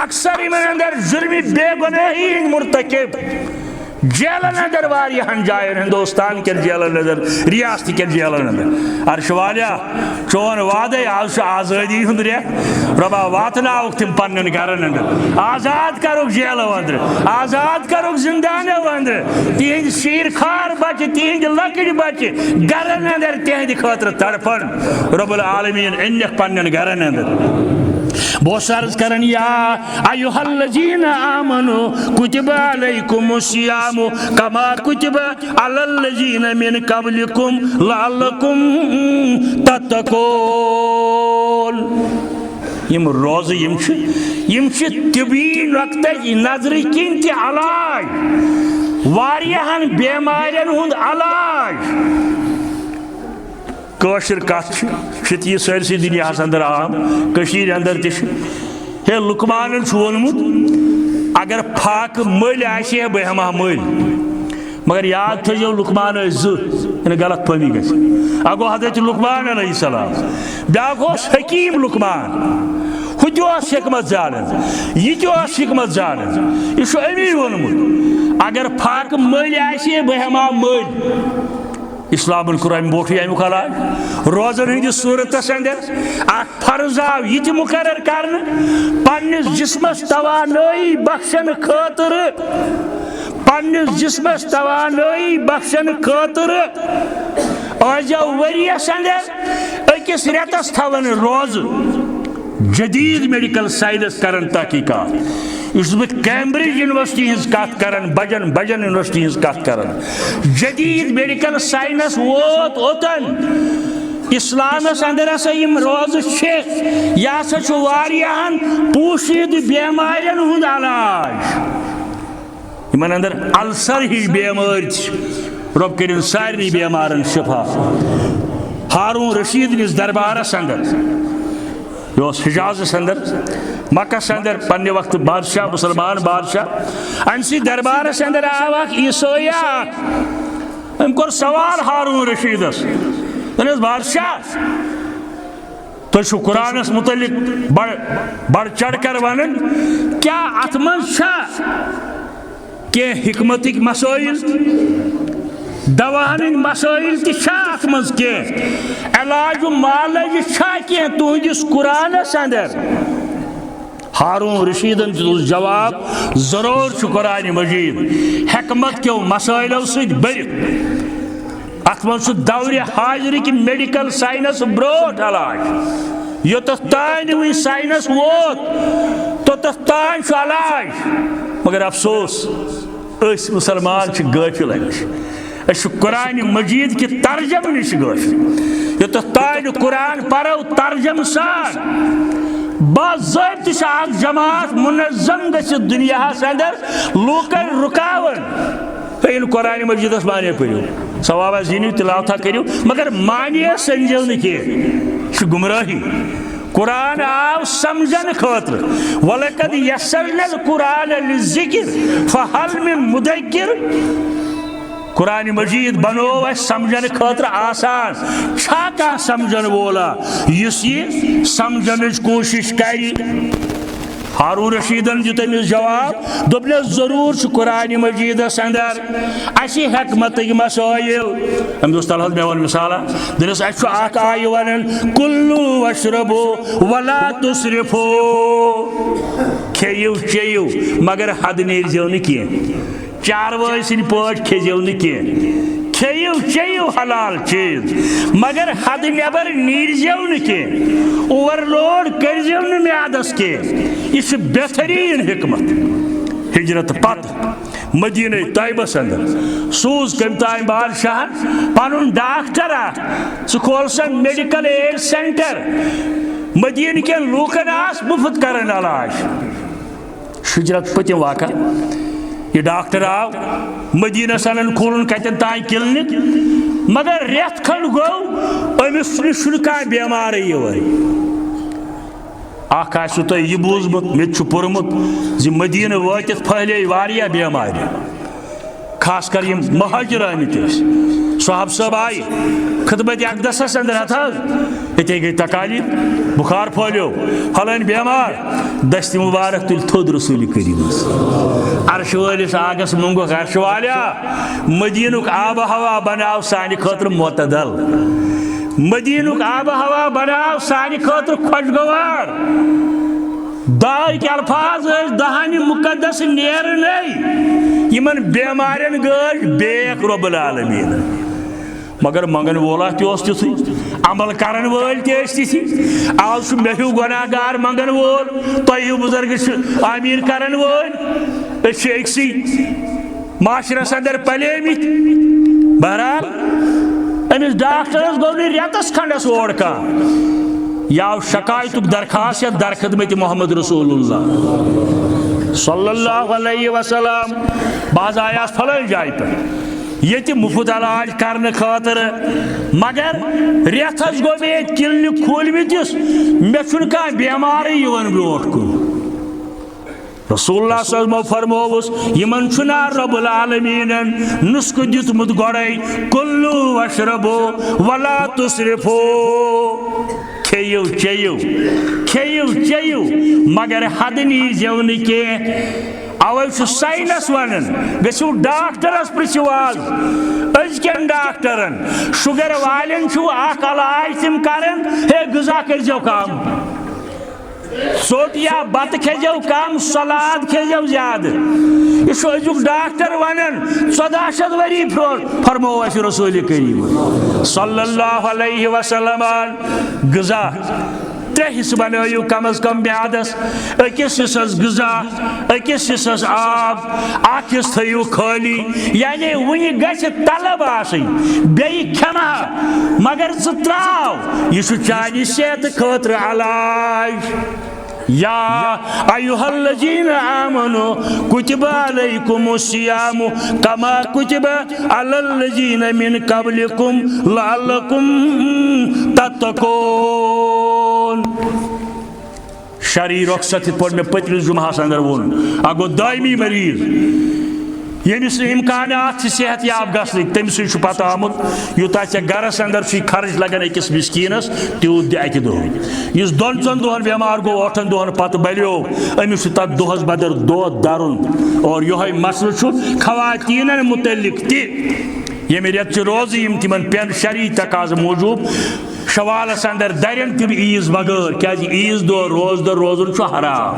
اکثر یِمن اندر جُرمہِ بے گۄنٲہی ہٕنٛدۍ مرتکب جیلن اندر واریاہن جاین ہندوستان کٮ۪ن جیلن اندر ریاست کٮ۪ن جیلن اندر عرش والیا چون وعدے آز آزادی ہند رٮ۪تھ رۄبا واتناوُکھ تِم پننٮ۪ن گرن اندر آزاد کروکھ جیلو اندر آزاد کروکھ زندانو اندر تِہنٛدۍ شیٖر کھار بچہِ تِہنٛدۍ لۄکٕٹۍ بچہِ گرن اندر تِہنٛدِ خٲطرٕ تڑپن رۄب العالمیٖن أنِکھ پننٮ۪ن گرن اندر بہت عرض کرن یا ایہا الذین آمنوا کتب علیکم الصیام کما کتب علی الذین من قبلکم لعلکم تتقون یم روزٕ یم چھِ طبی نۄقطہٕ نظرِ کِنۍ تہِ علاج واریاہن بیمارین ہُنٛد علاج کٲشِر کتھ چھِ یہِ سٲرسٕے دُنیاہس اندر عام کٔشیٖرِ اندر تہِ چھِ ہے لُقمانن چھُ ووٚنمُت اگر فاقہٕ مٔلۍ آسہِ ہے بہٕ ہٮ۪مہٕ ہا مٔلۍ مگر یاد تھٲیزیو لُقمان ٲسۍ زٕ یعنی غلط فہمی گژھِ اکھ گوٚو حضرت لُقمان علیہ السلام بیٛاکھ اوس حکیٖم لُقمان ہُہ تہِ اوس حکمت زانان یہِ تہِ اوس حکمت زانان یہِ چھُ امی ووٚنمُت اگر فاقہٕ مٔلۍ آسہِ ہے بہٕ ہٮ۪مہٕ ہا مٔلۍ اسلامن کوٚر امہِ برونٛٹھٕے امیُک علاج روزن ہٕنٛدِس صوٗرتس اندر اکھ فرض آو یہِ تہِ مُقرر کرنہٕ پننِس جسمس توانٲیی بخشنہٕ خٲطرٕ پننِس جسمس توانٲیی بخشنہٕ خٲطرٕ ٲسۍزیو ؤریس اندر أکِس رٮ۪تس تھاوان روزٕ جدید میڈیکل سائنس کرن تحقیقات اس میں کیمبرج یونیورسٹی ہز کت کرن بجن یونیورسٹی ہز کت کرن جدید میڈیکل سائنس ووت اوتن اسلامس اندر ہسا یم روز چھ یہ ہسا چھ واریاہن پوشید بیمارین ہند علاج یمن اندر السر ہی بیمار رب کرن سارنی بیمارن شفا ہارون رشید نس دربارس اندر یہ حجاز اندر مکس اندر پنہ وقت بادشاہ مسلمان بادشاہ امسی دربارس اندر آو اخ عیسائی ام کور سوال ہارون رشیدس دنس بادشاہ تو قرآنس متعلق بڑ چڑھ کر ونن کیا ات منز کہ حکمتک مسائل دوان مسائل تہ ات مز کی علاج و معالج کی تہندس قرآنس اندر ہارون رشیدن دس جواب ضرور قرآن مجید حکمت کیو مسائلو ست برت ات من دور حاضرک میڈیکل سائنس بروٹ علاج یوتھ تان وی سائنس ووت توتھ تان علاج مگر افسوس اس مسلمان غافل اس قرآن مجید کی ترجمہ نش غافل یوتھ تان قرآن پرو ترجم سان باضابطہ اخ جماعت منظم گژھِتھ دنیاہس اندر لوکن رکاون ان قرآن مجیدس مانے پٔرِو ثوابہ زیٖنِو تلاوتہ کٔرِو مگر مانے سمجھو نہٕ کینٛہہ چھُ گمراہی قرآن آو سمجھن خاطر وَلَقَدْ يَسَّرْنَا الْقُرْآنَ لِلذِّكْرِ فَهَلْ مِن مُدَّكِرٍ قرآن مجید بنو اس سمجھن خاطر آسان چھا کانٛہہ سمجھن وولا یُس یہ سمجھنٕچ کوشش کری ہارون رشیدن دیُت أمِس جواب دوٚپنَس ضروٗر چھُ قرآن مجیدس اندر اَسہِ حکمتٕکۍ مسٲیِل أمۍ دوٚپُس تَلہٕ حظ مےٚ وَن مِثالہ دوٚپنَس اَسہِ چھُ اکھ آیہِ وَنان کُلوٗ وَاشربوٗ وَلا تُسرِفوٗ کھیٚیِو چیٚیِو مگر حد نیٖرزیٚو نہٕ کینٛہہ چاروٲے سٕنٛدۍ پٲٹھۍ کھیٚزیٚو نہٕ کینٛہہ کھیٚیِو چیٚیِو حلال چیٖز مگر حد نٮ۪بر نیٖرزیٚو نہٕ کینٛہہ اوور لوڈ کٔرزیٚو نہٕ میادس کینٛہہ یہِ چھُ بہتریٖن حکمت ہجرت پتہٕ مدینہ طیبس اندر سوز کٔمۍ تانۍ بادشاہن پنُن ڈاکٹر اکھ ژٕ کھول سا میڈیکل ایڈ سینٹر مدینہ کٮ۪ن لوٗکن آس مُفت کران علاج ہجرت پٔتِم واقع یہ ڈاکٹر آو مدینہ سنن کھولن کتن تان کلنک مگر ریت کھنڈ گو امس نش کھانا بیمار یوان اخ آسو تہ یہ بوزمت مت پورمت زِ مدینہ واتت پھہلے واریاہ بیمار خاص کر یم مہاجر آمت صاحب صاحب آئی خدمت اقدسس اندر اتنے گئی تکالیف بخار پھہلیو پھلٲنۍ بیمار دست مبارک تل تھوٚد رسول کریمس عرش وٲلِس آگس منگوکھ عرش والیا مدینُک آب ہوا بناو سانہِ خٲطرٕ معتدل مدینُک آب ہوا بناو سانہِ خٲطرٕ خۄشگوار دعإکۍ الفاظ ٲسۍ دہانہِ مقدس نیرنے یمن بیمارن گٔے بیک رۄب العالمیٖن مگر منگن وولا تہِ عمل کرن وٲلۍ تہِ ٲسۍ تِتھی آز چھُ مےٚ ہیوٗ گۄناہ گار منگن وول تۄہہِ ہیوٗ بُزرگ چھِ آمیٖن کرن وٲلۍ أسۍ چھِ أکسٕے معاشرس اندر پلیمٕتۍ بہرحال أمِس ڈاکٹرس گوٚو نہٕ رٮ۪تس کھنڈس اور کانٛہہ یہِ آو شکایتُک درخاست یتھ درخدمت محمد رسول اللہ صلی اللہ علیہ وسلم بعض آیاس پھلٲنۍ جایہِ پٮ۪ٹھ یہ مفت علاج کرنے خاطر مگر ریتس گو مے کلنک کھولمتس مے چھُنہٕ کانٛہہ بیمارٕے یِوان برونٛٹھ کُن رسول اللہ صلی اللہ علیہ وسلم فرمووُس یمن چھُنا رب العالمیٖنن نسخہٕ دیُتمُت گۄڈے کُلوٗ واشربوٗ ولا تُسرِفوٗ کھیٚیِو چیٚیِو مگر حد نیٖرزیٚو نہٕ کینٛہہ اوے چھُ ساینس ونان گژھِو ڈاکٹرس پرژھِو آز أزکٮ۪ن ڈاکٹرن شُگر والٮ۪ن چھُ اکھ علاج تِم کران ہے غذا کٔرزیٚو کم ژوٚٹ یا بتہٕ کھیزیٚو کم سلاد کھیزیٚو زیادٕ یہ چھُ أزیُک ڈاکٹر ونان 1400 ؤری برونٛٹھ فرموو اَسہِ رسول کریم صلی اللہ علیہ وسلم غذا ترٛےٚ حصہٕ بنٲیِو کم از کم میادس أکِس حصس غذا أکِس حصس آب اکھ حصہٕ تھٲیِو خٲلی یعنی وُنہِ گژھِ طلب آسٕنۍ بیٚیہِ کھٮ۪مہٕ مگر ژٕ ترٛاو یہِ چھُ چانہِ صحتہٕ خٲطرٕ علاج یا ایُہا الذین آمنوا کتب علیکم الصیام کما کتب علی الذین من قبلکم لعلکم تتقون شرعی رخصت یِتھ پٲٹھۍ مےٚ پٔتمِس جُمعہس اندر ووٚن اکھ گوٚو دٲیمی مریض ییٚمِس نہٕ اِمکانات چھِ صحت یاب گژھنٕکۍ تٔمسٕے چھُ پتہ آمُت یوٗتاہ ژےٚ گرس اندر چھُے خرچ لگان أکِس مسکیٖنس تیوٗت دِ اکہِ دۄہ یُس 2-3 دۄہن بیمار گوٚو 8 دۄہن پتہٕ بلیو أمِس چھُ تتھ دۄہس بدل دۄد درُن اور یِہوے مسلہٕ چھُ خواتیٖنن متعلق تہِ ییٚمہِ رٮ۪تچہِ روزٕ یِم تِمن پٮ۪ن شرعی تقاضہٕ موٗجوٗب شوالس اندر درن تِم عیٖز بغٲر کیازِ عیٖز دۄہ روزدر چھُ حرام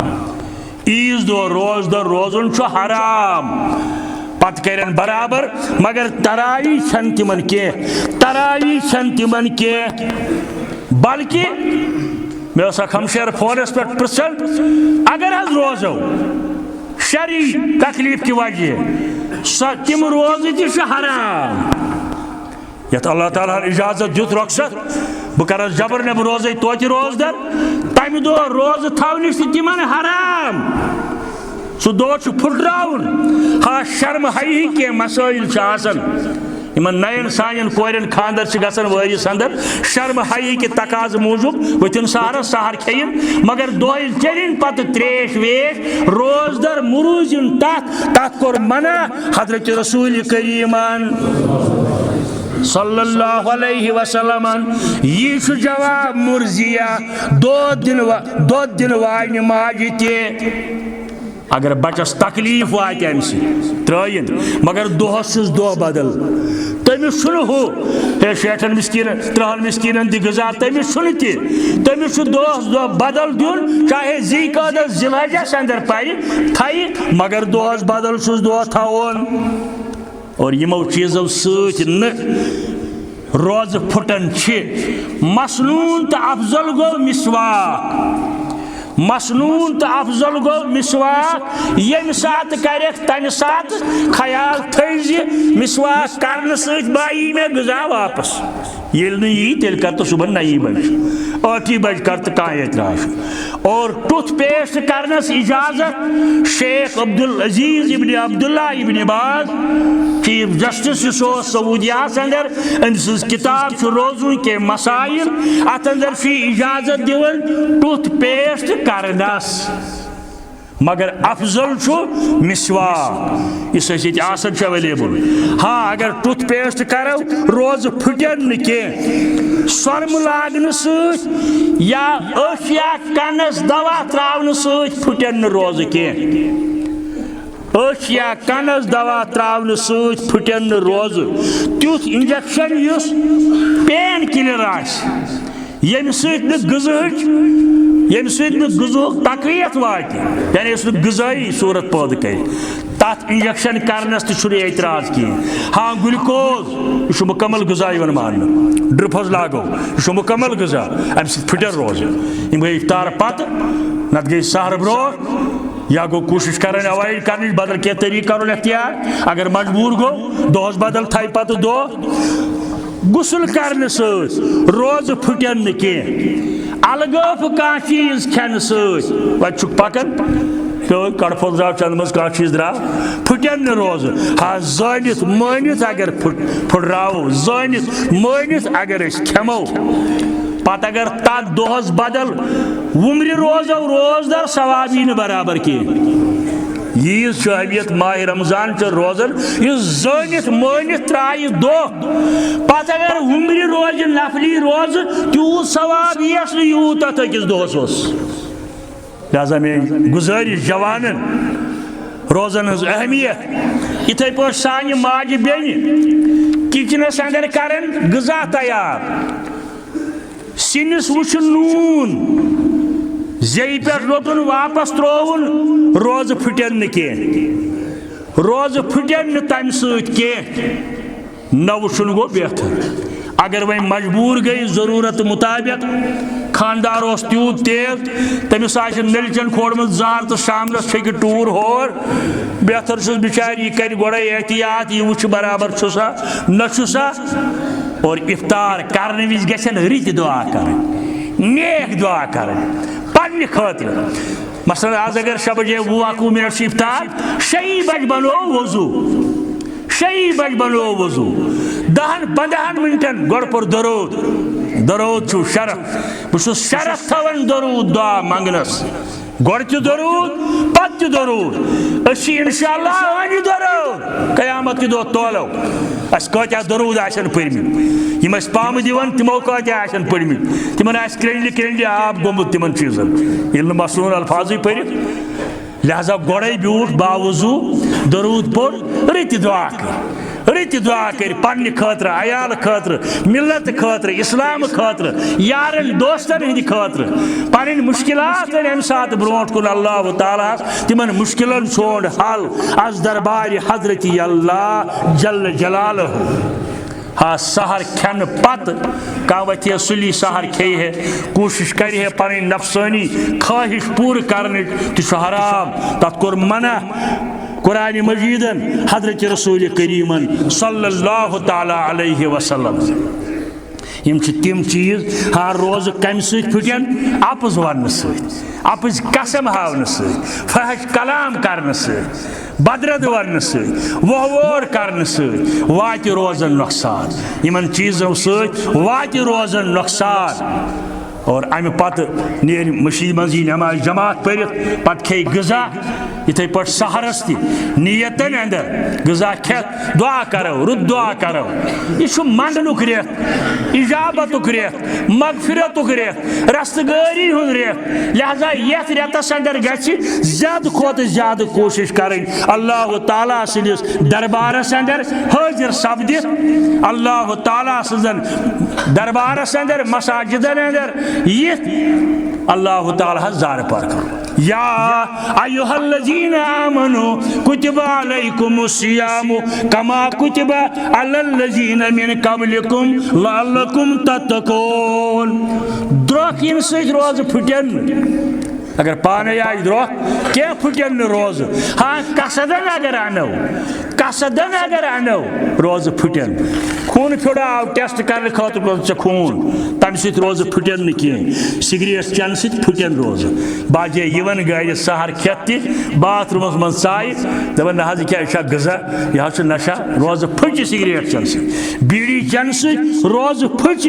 عیٖز دۄہ روزدر چھُ حرام پتہٕ کرن برابر مگر تراوی چھنہٕ تِمن کینٛہہ بلکہ مےٚ ٲس اکھ ہمشیر فونس پٮ۪ٹھ پرژھان اگر حظ روزو شرعی تکلیف کہِ وجہ تِم روزٕ تہِ چھُ حرام یت اللہ تعالیٰ اجازت دیت رخصت بہ کر جبر نب روزے توتہ روزدر تمہ دہ روز تھونش تمن حرام سہ دہ پھٹراؤن ہا شرم حیی کی مسائل آسان یمن نین سانین کورین خاندر گژھان وٲرِس اندر شرم حیی کے تقاض موجود ؤتھِن سہرس سہر کھیٚیِن مگر دۄہلہِ چیٚلِن پتہٕ تریش ویش روزدر مروٗزِن تتھ کوٚر منع حضرت رسول کریٖمان صلی اللہ علیہ وسلم یہ جواب مرضیہ دۄد دِن واجنہِ ماجہِ تہِ اگر بچس تکلیف واتہِ امہِ سۭتۍ ترٛٲیِن مگر دۄہس چھُس دۄہ بدل تٔمِس چھُنہٕ ہُہ ہے شیٹھن مسکیٖنن 30 مسکیٖنن دِ غذا تٔمِس چھُنہٕ تہِ تٔمِس چھُ دۄہس دۄہ بدل دیُن چاہے ذی قعدس ذی الحجس اندر پرِ تھایہِ مگر دۄہس بدل چھُس دۄہ تھاوُن اور یِمو چیٖزو سۭتۍ نہٕ روزٕ پھُٹان چھِ مسنوٗن تہٕ افضل گوٚو مسواک مسنون تو افضل گو مسواک یم سات کرک تمہ سات خیال تھز مسواک کرنے ست بائی میں غذا واپس یل نی تیل کر تو صبح 9 بج 8 بج کر تو کان اعتراض اور ٹوتھ پیسٹ کرنس اجازت شیخ عبدالعزیز ابن عبداللہ ابن باز چیف جسٹس سعودیہ اندر ان کتاب روزن کے مسائل ات اندر اجازت دون ٹوتھ پیسٹ کرنس مگر افضل مسواک اس آسان اویلیبل ہاں اگر ٹوتھ پیسٹ کرو روز پھٹن کی سرم لاگن ست یا اچھ یا کنس دوا تراؤن ست پھٹن روز کی اچھ یا کنس دوا تراؤن ست پھٹن روز تیوت انجیکشن یس پین کلر آس یم ست غذاچ یم ست غذاک تقویت وات یعنی اس غذائی صورت پید کر تات انجیکشن کرنس تہ اعتراض کی ہاں گلوکوز یہ مکمل غذا یوان مان ڈرپ لاگو یہ مکمل غذا ام س پھٹر روز یم گئی افطار پتہ نت گئی سحر برو یا گو کوشش کریں اوائڈ کرنے بدل کی طریقہ کرو اختیار اگر مجبور گو دہس بدل تھائی پتہ دہ غسل کرنے ست روز پھٹن کی الگف کان چیز کھین ست وتہ پکان کڑفل درا چند مز کان چیز درا پھٹن روز ہاں زانت مانت اگر پھٹراو زانت مانت اگر اس کھمو پتہ اگر تات دہس بدل ومر روزو روزدر ثوابی برابر کی ییز شہبیت ماہ رمضان چ روزن یہ زانت مانت ترائے دہ پتہ اگر ومر روز نفلی روز تیوت ثواب یس یوت تت اکس دہس اس لہذا میں گزارش جوانن روزن ہز اہمیت اتھے پہ سانہ ماجہ بین کچنس اندر کرن غذا تیار سنس وچ نون زی پہ لوٹن واپس ترون روز پھٹن کی روز پھٹن تمہ ست کی نہ وچن گو بہتر اگر وی مجبور گئی ضرورت مطابق خاندار اس تیوت تیز تمس آ نلچن کھوڑمت زار تو شامنس چھکہ ٹور ہور بہتر چھس بچار یہ کر گوڑے احتیاط یہ وچ برابر چھسا نہ چھسا اور افطار کرنے وز گھن رت دعا کریں نیک دعا کریں پنہ خاطر مثلا آج اگر 6 بجے 20 منٹ افطار 6 بج بنو وضو 6 بج بنو وضو 10-15 منٹن گوڑ پر درود چھو شرف بس شرف تھون درود دعا منگنس گوڑ تہ درود پت تہ درود اسی انشاءاللہ ونی درود قیامت کی دو تولو اس کتیا درود آسن پرمت یم اس پام دیون تمو کتیا آسن پرمت تمن آس کرنڈی آب گومت تمن چیزن یل مسنون الفاظی پرت لہذا گوڑے بیوٹ باوضو درود پور رت دعا کر پنہ خاطر عیال خاطر ملت خاطر اسلام خاطر یارن دوستن ہند خاطر پن مشکلات ام سات برونٹ کن اللہ تعالیٰ تمن مشکلن چھوڑ حل از دربار حضرت اللہ جل جلالہ ہاں سحر کھن پت کھانے سلی سحر کھے ہے کوشش کری ہے پن نفسانی خواہش پور کرنے تہ حرام تت کور منع قرآن مجیدن حضرت رسول کریمن صلی اللہ تعالی علیہ وسلم یم تم چیز ہاں روز کم ست پھٹن اپز ون ست اپز قسم ہاؤن ست فحش کلام کرن ست بدرد ون ست وور کرن ست وات روزن نقصان یمن چیزوں ست وات روزن نقصان اور امہ پتہ نیر مشید مزی نماز جماعت پڑھت پتہ کھے غذا اتھے پٹ سحرس تہ نیتن اندر غذا کھت دعا کرو رد دعا کرو یہ منڈنک ریت اجابتک ریت مغفرتک ریت رستگاری ہند ریت لہذا یت ریتس اندر گژھِ زیادہ کھوتہ زیادہ کوشش کریں اللہ تعالیٰ سندس دربارس اندر حاضر سپدت اللہ تعالیٰ سن دربارس اندر مساجدن اندر یہ اللہ تعالیٰ زار پار کرو یا ایہا الذین آمنوا کتب علیکم الصیام کما کتب علی الذین من قبلکم لعلکم تتقون درخ یم سۭتۍ روز پھٹن اگر پانے آئی درخ کیا پھٹن روز ہاں قصدن اگر انو روز پھٹن خون پھڑاو ٹیسٹ کرنے خاطر روز خون تم ست روز پھٹن کی سگریٹ چن ست پھٹن روز باجے یون گاڑی سہر کھت تہ باتھ رومس من ژایہِ دپان نہ حظ یہ غذا یہ حظ نشہ روز پھچ سگریٹ چن ست بیڑی چن ست روز پھچ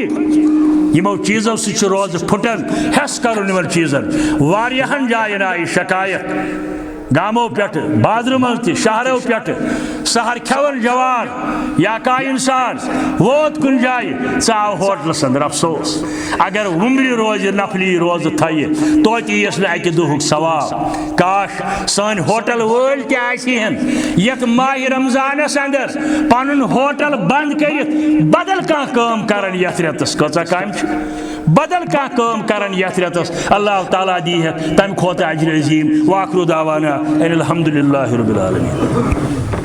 یمو چیزو ست روز پھٹن حس کرن یمن چیزن واریاہن جائن آئی شکایت گامو پیٹ بازر من تہ شہرو پیٹ سہر کھون جوان یا کا انسان ووت کن جائے ژاو ہوٹلس اندر افسوس اگر ومبری روز نفلی روز تھیہ توتہ یس نہ اکہ دہک ثواب کاش سن ہوٹل وول تہ آسہن یت ماہ رمضانس اندر پنن ہوٹل بند کرت بدل کانٛہہ کٲم کرن یتھ ریتس کۭژاہ کامہِ چھِ بدل کانٛہہ کٲم کرن یتھ ریتس اللہ تعالیٰ دی ہے تمہ کھوتہ اجر عظیم واخر دعوانا ان الحمد للہ رب العالمین.